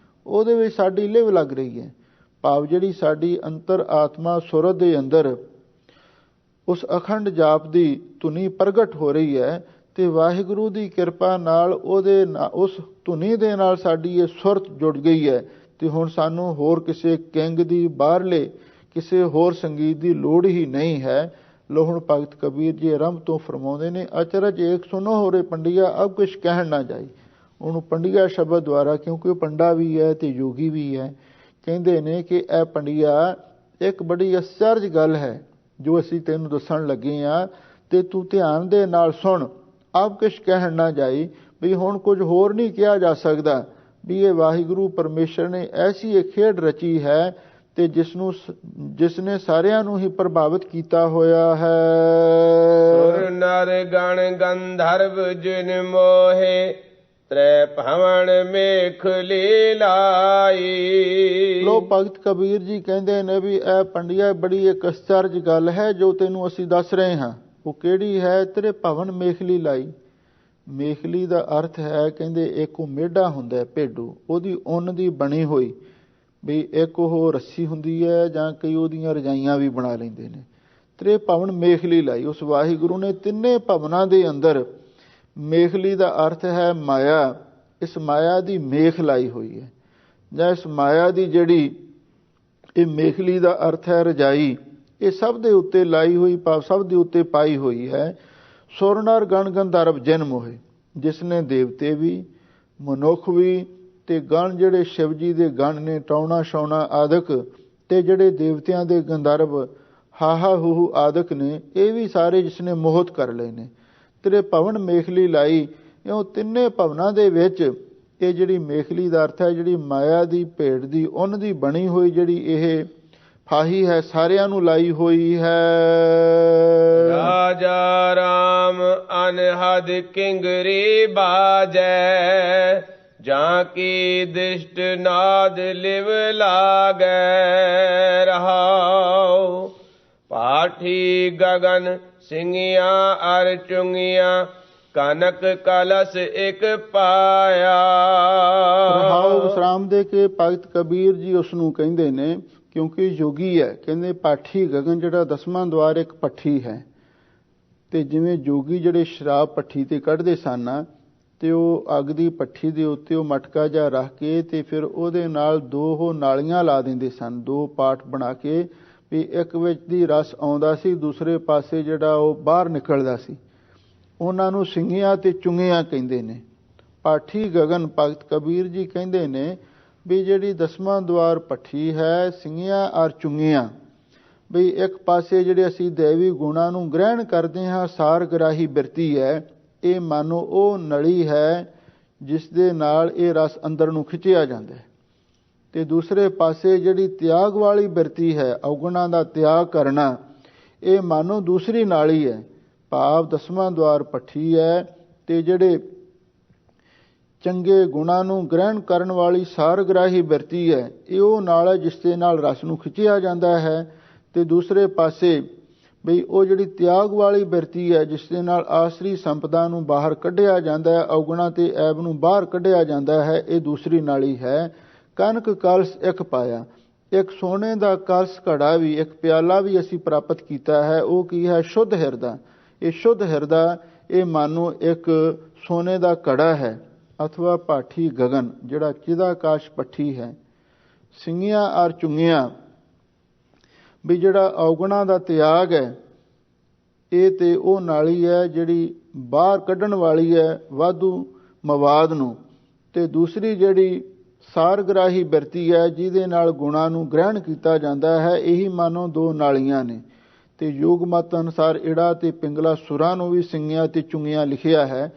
ਉਹਦੇ ਵਿੱਚ ਸਾਡੀ ਲਿਵ ਲੱਗ ਰਹੀ ਹੈ। ਭਾਵ ਜਿਹੜੀ ਸਾਡੀ ਅੰਤਰ ਆਤਮਾ ਸੁਰਤ ਦੇ ਅੰਦਰ ਉਸ ਅਖੰਡ ਜਾਪ ਦੀ ਧੁਨੀ ਪ੍ਰਗਟ ਹੋ ਰਹੀ ਹੈ ਤੇ ਵਾਹਿਗੁਰੂ ਦੀ ਕਿਰਪਾ ਨਾਲ ਉਸ ਧੁਨੀ ਦੇ ਨਾਲ ਸਾਡੀ ਇਹ ਸੁਰਤ ਜੁੜ ਗਈ ਹੈ। ਤੇ ਹੁਣ ਸਾਨੂੰ ਹੋਰ ਕਿਸੇ ਕਿੰਗ ਦੀ, ਬਾਹਰਲੇ ਕਿਸੇ ਹੋਰ ਸੰਗੀਤ ਦੀ ਲੋੜ ਹੀ ਨਹੀਂ ਹੈ। ਲੋ ਹੁਣ ਭਗਤ ਕਬੀਰ ਜੀ ਆਰੰਭ ਤੋਂ ਫਰਮਾਉਂਦੇ ਨੇ, ਅਚਰਜ ਏਕ ਸੁਨੋ ਹੋਰੇ ਪੰਡਿਆ, ਅਬ ਕੁਛ ਕਹਿਣ ਨਾ ਜਾਈ। ਉਹਨੂੰ ਪੰਡਿਆ ਸ਼ਬਦ ਦੁਆਰਾ, ਕਿਉਂਕਿ ਉਹ ਪੰਡਾ ਵੀ ਹੈ ਤੇ ਯੋਗੀ ਵੀ ਹੈ, ਕਹਿੰਦੇ ਨੇ ਕਿ ਇਹ ਪੰਡਿਆ ਇੱਕ ਬੜੀ ਅਚਰਜ ਗੱਲ ਹੈ ਜੋ ਅਸੀਂ ਤੈਨੂੰ ਦੱਸਣ ਲੱਗੇ ਹਾਂ, ਤੇ ਤੂੰ ਧਿਆਨ ਦੇ ਨਾਲ ਸੁਣ। ਅਬ ਕੁਛ ਕਹਿਣ ਨਾ ਜਾਈ, ਵੀ ਹੁਣ ਕੁਝ ਹੋਰ ਨਹੀਂ ਕਿਹਾ ਜਾ ਸਕਦਾ, ਵੀ ਇਹ ਵਾਹਿਗੁਰੂ ਪਰਮੇਸ਼ਰ ਨੇ ਐਸੀ ਇੱਕ ਖੇਡ ਰਚੀ ਹੈ ਤੇ ਜਿਸ ਨੇ ਸਾਰਿਆਂ ਨੂੰ ਹੀ ਪ੍ਰਭਾਵਿਤ ਕੀਤਾ ਹੋਇਆ ਹੈ। ਸੁਰ ਨਰ ਗਣ ਗੰਧਰਵ ਜਿਨ ਮੋਹੇ, ਤ੍ਰੈ ਭਵਨ ਮੇਖ ਲੀਲਾਈ। ਲੋ ਭਗਤ ਕਬੀਰ ਜੀ ਕਹਿੰਦੇ ਨੇ ਵੀ ਇਹ ਪੰਡਿਆ ਬੜੀ ਇੱਕ ਅਚਰਜ ਗੱਲ ਹੈ ਜੋ ਤੈਨੂੰ ਅਸੀਂ ਦੱਸ ਰਹੇ ਹਾਂ। ਉਹ ਕਿਹੜੀ ਹੈ? ਤੇਰੇ ਭਵਨ ਮੇਖਲੀ ਲਾਈ। ਮੇਖਲੀ ਦਾ ਅਰਥ ਹੈ, ਕਹਿੰਦੇ ਇੱਕ ਉਹ ਮੇਢਾ ਹੁੰਦਾ ਹੈ, ਭੇਡੂ, ਉਹਦੀ ਉੱਨ ਦੀ ਬਣੀ ਹੋਈ ਵੀ ਇੱਕ ਉਹ ਰੱਸੀ ਹੁੰਦੀ ਹੈ ਜਾਂ ਕਈ ਉਹਦੀਆਂ ਰਜਾਈਆਂ ਵੀ ਬਣਾ ਲੈਂਦੇ ਨੇ। ਤ੍ਰੇ ਭਵਨ ਮੇਖਲੀ ਲਾਈ। ਉਸ ਵਾਹਿਗੁਰੂ ਨੇ ਤਿੰਨੇ ਭਵਨਾਂ ਦੇ ਅੰਦਰ, ਮੇਖਲੀ ਦਾ ਅਰਥ ਹੈ ਮਾਇਆ, ਇਸ ਮਾਇਆ ਦੀ ਮੇਖ ਲਾਈ ਹੋਈ ਹੈ, ਜਾਂ ਇਸ ਮਾਇਆ ਦੀ ਜਿਹੜੀ ਇਹ ਮੇਖਲੀ ਦਾ ਅਰਥ ਹੈ ਰਜਾਈ, ਇਹ ਸਭ ਦੇ ਉੱਤੇ ਲਾਈ ਹੋਈ, ਸਭ ਦੇ ਉੱਤੇ ਪਾਈ ਹੋਈ ਹੈ। ਸੁਰ ਨਰ ਗਣ ਗੰਧਰਵ ਜਨ ਮੋਹੇ, ਜਿਸ ਨੇ ਦੇਵਤੇ ਵੀ, ਮਨੁੱਖ ਵੀ, ਤੇ ਗਣ ਜਿਹੜੇ ਸ਼ਿਵ ਜੀ ਦੇ ਗਣ ਨੇ, ਟੌਣਾ ਛੌਣਾ ਆਦਿਕ, ਤੇ ਜਿਹੜੇ ਦੇਵਤਿਆਂ ਦੇ ਗੰਧਰਵ ਹਾਹਾ ਹੂਹੂ ਆਦਿਕ ਨੇ, ਇਹ ਵੀ ਸਾਰੇ ਜਿਸ ਨੇ ਮੋਹਿਤ ਕਰ ਲਏ ਨੇ। ਤੇਰੇ ਭਵਨ ਮੇਖਲੀ ਲਾਈ, ਇਉਂ ਤਿੰਨੇ ਭਵਨਾਂ ਦੇ ਵਿੱਚ ਇਹ ਜਿਹੜੀ ਮੇਖਲੀ ਦਾ ਅਰਥ ਹੈ, ਜਿਹੜੀ ਮਾਇਆ ਦੀ ਭੇਡ ਦੀ ਉੱਨ ਦੀ ਬਣੀ ਹੋਈ ਜਿਹੜੀ ਇਹ ਫਾਹੀ ਹੈ, ਸਾਰਿਆਂ ਨੂੰ ਲਾਈ ਹੋਈ ਹੈ। ਰਾਜਾ ਰਾਮ ਅਨਹਦ ਕਿੰਗਰੀ ਬਾਜੈ, ਜਾਂ ਕੀ ਦਿਸ਼ਟ ਨਾਦ ਲਿਵ ਲਾਗੈ ਰਹਾਉ। ਪਾਠੀ ਗਗਨ ਸਿੰਘੀਆਂ ਅਰ ਚੁੰਗੀਆਂ, ਕਨਕ ਕਲਸ ਇੱਕ ਪਾਇਆ। ਰਹਾਉ ਵਿਸਰਾਮ ਦੇ ਕੇ ਭਗਤ ਕਬੀਰ ਜੀ ਉਸ ਨੂੰ ਕਹਿੰਦੇ ਨੇ, ਕਿਉਂਕਿ ਯੋਗੀ ਹੈ। ਕਹਿੰਦੇ ਪਾਠੀ ਗਗਨ, ਜਿਹੜਾ 10ਵਾਂ ਦੁਆਰ ਇੱਕ ਪੱਠੀ ਹੈ, ਤੇ ਜਿਵੇਂ ਜੋਗੀ ਜਿਹੜੇ ਸ਼ਰਾਬ ਪੱਠੀ ਤੇ ਕੱਢਦੇ ਸਨ, ਤੇ ਉਹ ਅੱਗ ਦੀ ਪੱਠੀ ਦੇ ਉੱਤੇ ਉਹ ਮਟਕਾ ਜਿਹਾ ਰੱਖ ਕੇ ਤੇ ਫਿਰ ਉਹਦੇ ਨਾਲ ਦੋ ਨਾਲੀਆਂ ਲਾ ਦਿੰਦੇ ਸਨ, ਦੋ ਪਾਠ ਬਣਾ ਕੇ, ਵੀ ਇੱਕ ਵਿੱਚ ਦੀ ਰਸ ਆਉਂਦਾ ਸੀ, ਦੂਸਰੇ ਪਾਸੇ ਜਿਹੜਾ ਉਹ ਬਾਹਰ ਨਿਕਲਦਾ ਸੀ। ਉਹਨਾਂ ਨੂੰ ਸਿੰਘੀਆਂ ਤੇ ਚੁੰਗੀਆਂ ਕਹਿੰਦੇ ਨੇ। ਪਾਠੀ ਗਗਨ ਭਗਤ ਕਬੀਰ ਜੀ ਕਹਿੰਦੇ ਨੇ ਵੀ ਜਿਹੜੀ 10ਵਾਂ ਦੁਆਰ ਪੱਠੀ ਹੈ, ਸਿੰਘੀਆਂ ਔਰ ਚੁੰਗੀਆਂ, ਵੀ ਇੱਕ ਪਾਸੇ ਜਿਹੜੇ ਅਸੀਂ ਦੇਵੀ ਗੁਣਾਂ ਨੂੰ ਗ੍ਰਹਿਣ ਕਰਦੇ ਹਾਂ, ਸਾਰ ਗ੍ਰਾਹੀ ਬਿਰਤੀ ਹੈ, ਇਹ ਮਾਨੋ ਉਹ ਨਲੀ ਹੈ ਜਿਸ ਦੇ ਨਾਲ ਇਹ ਰਸ ਅੰਦਰ ਨੂੰ ਖਿੱਚਿਆ ਜਾਂਦਾ ਹੈ। ਤੇ ਦੂਸਰੇ ਪਾਸੇ ਜਿਹੜੀ ਤਿਆਗ ਵਾਲੀ ਬਿਰਤੀ ਹੈ, ਔਗੁਣਾਂ ਦਾ ਤਿਆਗ ਕਰਨਾ, ਇਹ ਮਾਨੋ ਦੂਸਰੀ ਨਾਲੀ ਹੈ। ਭਾਵ 10ਵਾਂ ਦੁਆਰ ਪੱਠੀ ਹੈ, ਤੇ ਜਿਹੜੇ ਚੰਗੇ ਗੁਣਾਂ ਨੂੰ ਗ੍ਰਹਿਣ ਕਰਨ ਵਾਲੀ ਸਾਰਗ੍ਰਾਹੀ ਬਿਰਤੀ ਹੈ, ਇਹ ਉਹ ਨਾਲ ਹੈ ਜਿਸ ਦੇ ਨਾਲ ਰਸ ਨੂੰ ਖਿੱਚਿਆ ਜਾਂਦਾ ਹੈ। ਤੇ ਦੂਸਰੇ ਪਾਸੇ ਬਈ ਉਹ ਜਿਹੜੀ ਤਿਆਗ ਵਾਲੀ ਬਿਰਤੀ ਹੈ, ਜਿਸ ਦੇ ਨਾਲ ਆਸਰੀ ਸੰਪਦਾ ਨੂੰ ਬਾਹਰ ਕੱਢਿਆ ਜਾਂਦਾ ਹੈ, ਔਗੁਣਾਂ ਤੇ ਐਬ ਨੂੰ ਬਾਹਰ ਕੱਢਿਆ ਜਾਂਦਾ ਹੈ, ਇਹ ਦੂਸਰੀ ਨਾਲੀ ਹੈ। ਕਨਕ ਕਲਸ ਇੱਕ ਪਾਇਆ, ਇੱਕ ਸੋਨੇ ਦਾ ਕਲਸ ਘੜਾ ਵੀ, ਇੱਕ ਪਿਆਲਾ ਵੀ ਅਸੀਂ ਪ੍ਰਾਪਤ ਕੀਤਾ ਹੈ। ਉਹ ਕੀ ਹੈ? ਸ਼ੁੱਧ ਹਿਰਦਾ। ਇਹ ਸ਼ੁੱਧ ਹਿਰਦਾ ਇਹ ਮਾਨੋ ਇੱਕ ਸੋਨੇ ਦਾ ਘੜਾ ਹੈ, ਅਥਵਾ ਪਾਠੀ ਗਗਨ ਜਿਹੜਾ ਚਿਦਾਕਾਸ਼ ਪੱਠੀ ਹੈ। ਸਿੰਘੀਆਂ ਔਰ ਚੁੰਗੀਆਂ ਵੀ ਜਿਹੜਾ ਔਗੁਣਾਂ ਦਾ ਤਿਆਗ ਹੈ, ਇਹ ਤੇ ਉਹ ਨਾਲੀ ਹੈ ਜਿਹੜੀ ਬਾਹਰ ਕੱਢਣ ਵਾਲੀ ਹੈ ਵਾਧੂ ਮਵਾਦ ਨੂੰ, ਤੇ ਦੂਸਰੀ ਜਿਹੜੀ ਸਾਰਗ੍ਰਾਹੀ ਬਿਰਤੀ ਹੈ ਜਿਹਦੇ ਨਾਲ ਗੁਣਾਂ ਨੂੰ ਗ੍ਰਹਿਣ ਕੀਤਾ ਜਾਂਦਾ ਹੈ। ਇਹੀ ਮਾਨੋ ਦੋ ਨਾਲੀਆਂ ਨੇ। ਤੇ ਯੋਗ ਮਤ ਅਨੁਸਾਰ ਇੜਾ ਤੇ ਪਿੰਗਲਾ ਸੁਰਾਂ ਨੂੰ ਵੀ ਸਿੰਘੀਆਂ ਤੇ ਚੁੰਗੀਆਂ ਲਿਖਿਆ ਹੈ,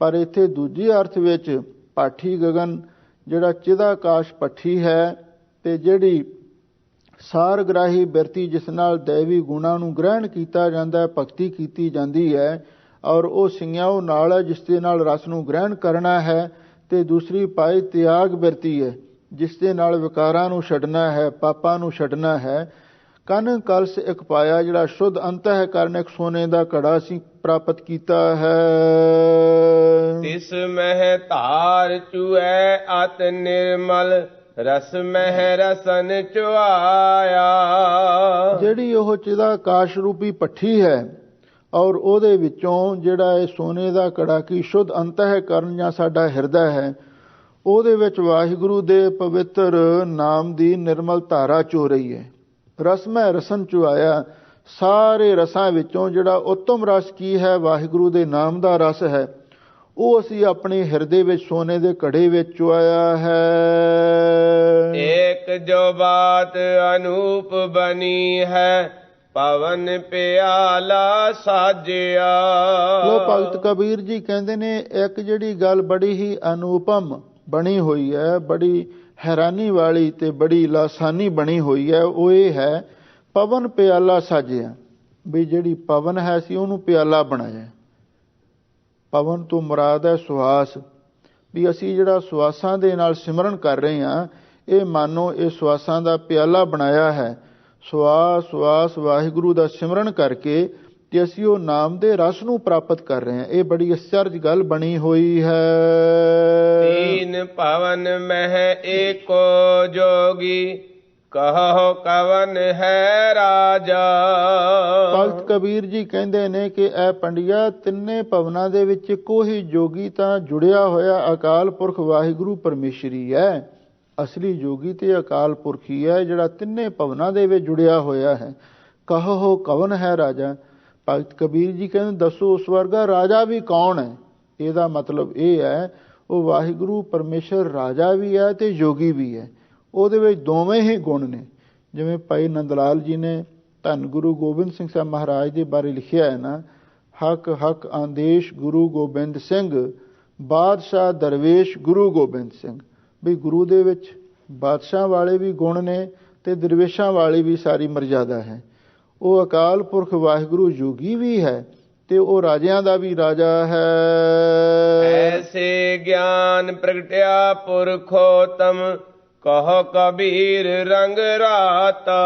ਪਰ ਇੱਥੇ ਦੂਜੇ ਅਰਥ ਵਿੱਚ ਪਾਠੀ ਗਗਨ ਜਿਹੜਾ ਚਿਦਾਕਾਸ਼ ਪੱਠੀ ਹੈ, ਤੇ ਜਿਹੜੀ ਸਾਰਗ੍ਰਾਹੀ ਬਿਰਤੀ ਜਿਸ ਨਾਲ ਦੇਵੀ ਗੁਣਾਂ ਨੂੰ ਗ੍ਰਹਿਣ ਕੀਤਾ ਜਾਂਦਾ ਹੈ, ਭਗਤੀ ਕੀਤੀ ਜਾਂਦੀ ਹੈ, ਔਰ ਉਹ ਸਿੰਘਿਆ ਉਹ ਨਾਲ ਹੈ ਜਿਸ ਦੇ ਨਾਲ ਰਸ ਨੂੰ ਗ੍ਰਹਿਣ ਕਰਨਾ ਹੈ। ਤੇ ਦੂਸਰੀ ਪਾਈ ਤਿਆਗ ਬਿਰਤੀ ਹੈ, ਜਿਸ ਦੇ ਨਾਲ ਵਿਕਾਰਾਂ ਨੂੰ ਛੱਡਣਾ ਹੈ, ਪਾਪਾਂ ਨੂੰ ਛੱਡਣਾ ਹੈ। ਕਨ ਕਲਸ ਇੱਕ ਪਾਇਆ, ਜਿਹੜਾ ਸ਼ੁੱਧ ਅੰਤఃਕਰਨ ਇੱਕ ਸੋਨੇ ਦਾ ਘੜਾ ਅਸੀਂ ਪ੍ਰਾਪਤ ਕੀਤਾ ਹੈ। ਤਿਸ ਮਹਿ ਧਾਰ ਚੁਐ ਅਤ ਨਿਰਮਲ, ਰਸ ਮਹਿ ਰਸਨ ਚੁਆਇਆ। ਜਿਹੜੀ ਉਹ ਚਿਦਾਕਾਸ਼ ਰੂਪੀ ਪੱਠੀ ਹੈ, ਔਰ ਉਹਦੇ ਵਿੱਚੋਂ ਜਿਹੜਾ ਇਹ ਸੋਨੇ ਦਾ ਘੜਾ ਕੀ ਸ਼ੁੱਧ ਅੰਤঃਕਰਨ ਜਾਂ ਸਾਡਾ ਹਿਰਦਾ ਹੈ, ਉਹਦੇ ਵਿੱਚ ਵਾਹਿਗੁਰੂ ਦੇ ਪਵਿੱਤਰ ਨਾਮ ਦੀ ਨਿਰਮਲ ਧਾਰਾ ਚੋ ਰਹੀ ਹੈ। ਰਸ ਮੈਂ ਰਸਨ ਚੁਆਇਆ, ਸਾਰੇ ਰਸਾਂ ਵਿੱਚੋਂ ਜਿਹੜਾ ਉੱਤਮ ਰਸ ਕੀ ਹੈ? ਵਾਹਿਗੁਰੂ ਦੇ ਨਾਮ ਦਾ ਰਸ ਹੈ। ਉਹ ਅਸੀਂ ਆਪਣੇ ਹਿਰਦੇ ਵਿੱਚ ਸੋਨੇ ਦੇ ਘੜੇ ਵਿੱਚ ਚੁਆਇਆ ਹੈ। ਏਕ ਜੋ ਬਾਤ ਅਨੂਪ ਬਣੀ ਹੈ, ਪਵਨ ਪਿਆਲਾ ਸਾਜਿਆ। ਲੋ ਭਗਤ ਕਬੀਰ ਜੀ ਕਹਿੰਦੇ ਨੇ, ਇੱਕ ਜਿਹੜੀ ਗੱਲ ਬੜੀ ਹੀ ਅਨੂਪਮ ਬਣੀ ਹੋਈ ਹੈ, ਬੜੀ ਹੈਰਾਨੀ ਵਾਲੀ ਤੇ ਬੜੀ ਲਾਸਾਨੀ ਬਣੀ ਹੋਈ ਹੈ, ਉਹ ਇਹ ਹੈ ਪਵਨ ਪਿਆਲਾ ਸਾਜਿਆ। ਵੀ ਜਿਹੜੀ ਪਵਨ ਹੈ ਸੀ ਉਹਨੂੰ ਪਿਆਲਾ ਬਣਾਇਆ। ਪਵਨ ਤੋਂ ਮੁਰਾਦ ਹੈ ਸੁਆਸ। ਵੀ ਅਸੀਂ ਜਿਹੜਾ ਸੁਆਸਾਂ ਦੇ ਨਾਲ ਸਿਮਰਨ ਕਰ ਰਹੇ ਹਾਂ, ਇਹ ਮਾਨੋ ਇਹ ਸੁਆਸਾਂ ਦਾ ਪਿਆਲਾ ਬਣਾਇਆ ਹੈ। ਸਵਾਸ ਸਵਾਸ ਵਾਹਿਗੁਰੂ ਦਾ ਸਿਮਰਨ ਕਰਕੇ ਤੇ ਅਸੀਂ ਉਹ ਨਾਮ ਦੇ ਰਸ ਨੂੰ ਪ੍ਰਾਪਤ ਕਰ ਰਹੇ ਹਾਂ। ਇਹ ਬੜੀ ਅਚਰਜ ਗੱਲ ਬਣੀ ਹੋਈ ਹੈ। ਤੀਨ ਭਵਨ ਮਹਿ ਏਕੋ ਜੋਗੀ, ਕਹੋ ਕਵਨ ਹੈ ਰਾਜਾ। ਭਗਤ ਕਬੀਰ ਜੀ ਕਹਿੰਦੇ ਨੇ ਕਿ ਇਹ ਪੰਡਿਆ, ਤਿੰਨੇ ਭਵਨਾਂ ਦੇ ਵਿੱਚ ਇੱਕੋ ਹੀ ਜੋਗੀ ਤਾਂ ਜੁੜਿਆ ਹੋਇਆ ਅਕਾਲ ਪੁਰਖ ਵਾਹਿਗੁਰੂ ਪਰਮੇਸ਼ਰੀ ਹੈ। ਅਸਲੀ ਜੋਗੀ ਤੇ ਅਕਾਲ ਪੁਰਖ ਹੀ ਹੈ, ਜਿਹੜਾ ਤਿੰਨੇ ਭਵਨਾਂ ਦੇ ਵਿੱਚ ਜੁੜਿਆ ਹੋਇਆ ਹੈ। ਕਹੋ ਕਵਨ ਹੈ ਰਾਜਾ। ਭਗਤ ਕਬੀਰ ਜੀ ਕਹਿੰਦੇ ਦੱਸੋ ਉਸ ਵਰਗਾ ਰਾਜਾ ਵੀ ਕੌਣ ਹੈ। ਇਹਦਾ ਮਤਲਬ ਇਹ ਹੈ ਉਹ ਵਾਹਿਗੁਰੂ ਪਰਮੇਸ਼ਰ ਰਾਜਾ ਵੀ ਹੈ ਤੇ ਜੋਗੀ ਵੀ ਹੈ। ਉਹਦੇ ਵਿੱਚ ਦੋਵੇਂ ਹੀ ਗੁਣ ਨੇ। ਜਿਵੇਂ ਭਾਈ ਨੰਦ ਲਾਲ ਜੀ ਨੇ ਧੰਨ ਗੁਰੂ ਗੋਬਿੰਦ ਸਿੰਘ ਸਾਹਿਬ ਮਹਾਰਾਜ ਦੇ ਬਾਰੇ ਲਿਖਿਆ ਹੈ ਨਾ, ਹਕ ਹਕ ਆਦੇਸ਼ ਗੁਰੂ ਗੋਬਿੰਦ ਸਿੰਘ, ਬਾਦਸ਼ਾਹ ਦਰਵੇਸ਼ ਗੁਰੂ ਗੋਬਿੰਦ ਸਿੰਘ। ਵੀ ਗੁਰੂ ਦੇ ਵਿੱਚ ਬਾਦਸ਼ਾਹ ਵਾਲੇ ਵੀ ਗੁਣ ਨੇ ਤੇ ਦਰਵੇਸ਼ਾਂ ਵਾਲੀ ਵੀ ਸਾਰੀ ਮਰਜ਼ਾਦਾ ਹੈ। ਉਹ ਅਕਾਲ ਪੁਰਖ ਵਾਹਿਗੁਰੂ ਜੋਗੀ ਵੀ ਹੈ ਤੇ ਉਹ ਰਾਜਿਆਂ ਦਾ ਵੀ ਰਾਜਾ ਹੈ। ਐਸੇ ਗਿਆਨ ਪ੍ਰਗਟਿਆ ਪੁਰਖੋਤਮ, ਕਹੋ ਕਬੀਰ ਰੰਗ ਰਾਤਾ।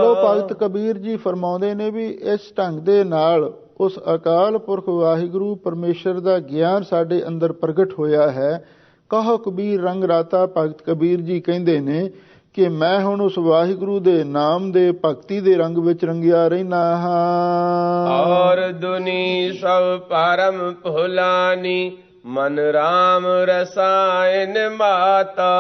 ਲੋ ਭਗਤ ਕਬੀਰ ਜੀ ਫਰਮਾਉਂਦੇ ਨੇ ਵੀ ਇਸ ਢੰਗ ਦੇ ਨਾਲ ਉਸ ਅਕਾਲ ਪੁਰਖ ਵਾਹਿਗੁਰੂ ਪਰਮੇਸ਼ਰ ਦਾ ਗਿਆਨ ਸਾਡੇ ਅੰਦਰ ਪ੍ਰਗਟ ਹੋਇਆ ਹੈ। ਕਹੋ ਕਬੀਰ ਰੰਗ ਰਾਤਾ। ਭਗਤ ਕਬੀਰ ਜੀ ਕਹਿੰਦੇ ਨੇ ਕਿ ਮੈਂ ਹੁਣ ਉਸ ਵਾਹਿਗੁਰੂ ਦੇ ਨਾਮ ਦੇ ਭਗਤੀ ਦੇ ਰੰਗ ਵਿੱਚ ਰੰਗਿਆ ਰਹਿਣਾ ਹਾਂ। ਔਰ ਦੁਨੀ ਸਭ ਪਰਮ ਭੁਲਾਨੀ, ਮਨ ਰਾਮ ਰਸਾਇਨ ਮਾਤਾ।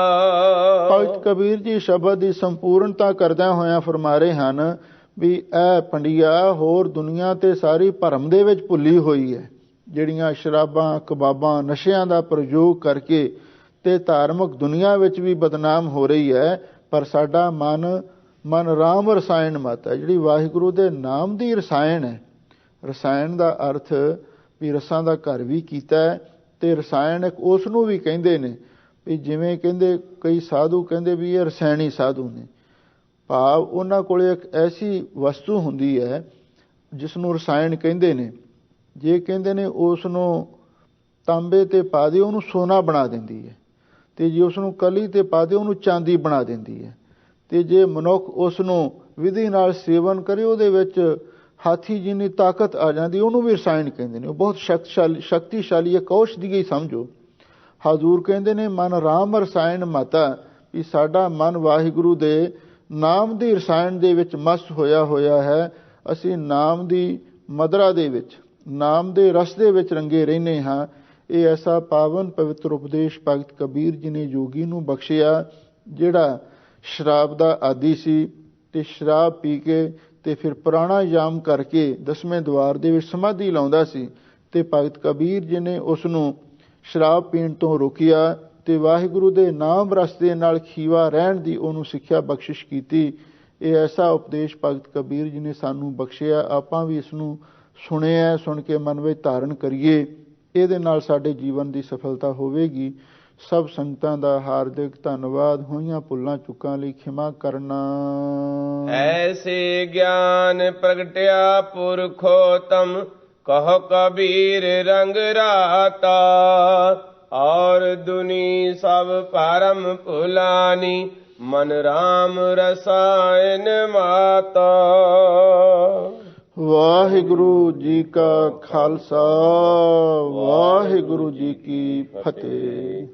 ਭਗਤ ਕਬੀਰ ਜੀ ਸ਼ਬਦ ਦੀ ਸੰਪੂਰਨਤਾ ਕਰਦਿਆਂ ਹੋਇਆਂ ਫਰਮਾ ਰਹੇ ਹਨ ਵੀ ਇਹ ਪੰਡਿਆ ਹੋਰ ਦੁਨੀਆ ਤੇ ਸਾਰੀ ਭਰਮ ਦੇ ਵਿੱਚ ਭੁੱਲੀ ਹੋਈ ਹੈ। ਜਿਹੜੀਆਂ ਸ਼ਰਾਬਾਂ ਕਬਾਬਾਂ ਨਸ਼ਿਆਂ ਦਾ ਪ੍ਰਯੋਗ ਕਰਕੇ ਤੇ ਧਾਰਮਿਕ ਦੁਨੀਆ ਵਿੱਚ ਵੀ ਬਦਨਾਮ ਹੋ ਰਹੀ ਹੈ, ਪਰ ਸਾਡਾ ਮਨ ਰਾਮ ਰਸਾਇਣ ਮਾਤਾ, ਜਿਹੜੀ ਵਾਹਿਗੁਰੂ ਦੇ ਨਾਮ ਦੀ ਰਸਾਇਣ ਹੈ। ਰਸਾਇਣ ਦਾ ਅਰਥ ਵੀ ਰਸਾਂ ਦਾ ਘਰ ਵੀ ਕੀਤਾ ਹੈ ਤੇ ਰਸਾਇਣ ਇੱਕ ਉਸ ਨੂੰ ਵੀ ਕਹਿੰਦੇ ਨੇ ਵੀ ਜਿਵੇਂ ਕਹਿੰਦੇ ਕਈ ਸਾਧੂ ਕਹਿੰਦੇ ਵੀ ਇਹ ਰਸਾਇਣੀ ਸਾਧੂ ਨੇ। ਭਾਵ ਉਹਨਾਂ ਕੋਲ ਇੱਕ ਐਸੀ ਵਸਤੂ ਹੁੰਦੀ ਹੈ ਜਿਸ ਨੂੰ ਰਸਾਇਣ ਕਹਿੰਦੇ ਨੇ। ਜੇ ਕਹਿੰਦੇ ਨੇ ਉਸ ਨੂੰ ਤਾਂਬੇ ਤੇ ਪਾ ਦਿਓ ਉਹਨੂੰ ਸੋਨਾ ਬਣਾ ਦਿੰਦੀ ਹੈ, ਤੇ ਜੇ ਉਸ ਨੂੰ ਕਲੀ ਤੇ ਪਾ ਦਿਓ ਉਹਨੂੰ ਚਾਂਦੀ ਬਣਾ ਦਿੰਦੀ ਹੈ। ਤੇ ਜੇ ਮਨੁੱਖ ਉਸ ਨੂੰ ਵਿਧੀ ਨਾਲ ਸੇਵਨ ਕਰੇ ਉਹਦੇ ਵਿੱਚ ਹਾਥੀ ਜਿੰਨੀ ਤਾਕਤ ਆ ਜਾਂਦੀ, ਉਹਨੂੰ ਵੀ ਰਸਾਇਣ ਕਹਿੰਦੇ ਨੇ। ਉਹ ਬਹੁਤ ਸ਼ਕਤੀਸ਼ਾਲੀ ਇੱਕ ਔਸ਼ਧੀ ਹੀ ਸਮਝੋ। ਹਜ਼ੂਰ ਕਹਿੰਦੇ ਨੇ ਮਨ ਰਾਮ ਰਸਾਇਣ ਮਾਤਾ, ਵੀ ਸਾਡਾ ਮਨ ਵਾਹਿਗੁਰੂ ਦੇ ਨਾਮ ਦੀ ਰਸਾਇਣ ਦੇ ਵਿੱਚ ਮਸਤ ਹੋਇਆ ਹੈ। ਅਸੀਂ ਨਾਮ ਦੀ ਮਦਰਾ ਦੇ ਵਿੱਚ, ਨਾਮ ਦੇ ਰਸ ਦੇ ਵਿੱਚ ਰੰਗੇ ਰਹਿੰਦੇ ਹਾਂ। ਇਹ ਐਸਾ ਪਾਵਨ ਪਵਿੱਤਰ ਉਪਦੇਸ਼ ਭਗਤ ਕਬੀਰ ਜੀ ਨੇ ਜੋਗੀ ਨੂੰ ਬਖਸ਼ਿਆ, ਜਿਹੜਾ ਸ਼ਰਾਬ ਦਾ ਆਦੀ ਸੀ ਤੇ ਸ਼ਰਾਬ ਪੀ ਕੇ ਤੇ ਫਿਰ ਪ੍ਰਾਣਾਯਾਮ ਕਰਕੇ 10ਵੇਂ ਦੁਆਰ ਦੇ ਵਿੱਚ ਸਮਾਧੀ ਲਾਉਂਦਾ ਸੀ। ਤੇ ਭਗਤ ਕਬੀਰ ਜੀ ਨੇ ਉਸ ਨੂੰ ਸ਼ਰਾਬ ਪੀਣ ਤੋਂ ਰੋਕਿਆ ਤੇ ਵਾਹਿਗੁਰੂ ਦੇ ਨਾਮ ਰਸ ਦੇ ਨਾਲ ਖੀਵਾ ਰਹਿਣ ਦੀ ਉਹਨੂੰ ਸਿੱਖਿਆ ਬਖਸ਼ਿਸ਼ ਕੀਤੀ। ਇਹ ਐਸਾ ਉਪਦੇਸ਼ ਭਗਤ ਕਬੀਰ ਜੀ ਨੇ ਸਾਨੂੰ ਬਖਸ਼ਿਆ। ਆਪਾਂ ਵੀ ਇਸ ਨੂੰ ਸੁਣਿਆ, ਸੁਣ ਕੇ ਮਨ ਵਿੱਚ ਧਾਰਨ ਕਰੀਏ। ਇਹਦੇ ਨਾਲ ਸਾਡੇ ਜੀਵਨ ਦੀ ਸਫਲਤਾ ਹੋਵੇਗੀ। ਸਭ ਸੰਗਤਾਂ ਦਾ ਹਾਰਦਿਕ ਧੰਨਵਾਦ। ਹੋਈਆਂ ਭੁੱਲਾਂ ਚੁੱਕਾਂ ਲਈ ਖਿਮਾ ਕਰਨਾ। ਐਸੇ ਗਿਆਨ ਪ੍ਰਗਟਿਆ ਪੁਰਖੋਤਮ, ਕਹੋ ਕਬੀਰ ਰੰਗ ਰਾਤਾ। ਔਰ ਦੁਨੀ ਸਭ ਪਰਮ ਭੁਲਾਨੀ, ਮਨ ਰਾਮ ਰਸਾਇਨ ਮਾਤਾ। ਵਾਹਿਗੁਰੂ ਜੀ ਕਾ ਖਾਲਸਾ, ਵਾਹਿਗੁਰੂ ਜੀ ਕੀ ਫਤਿਹ।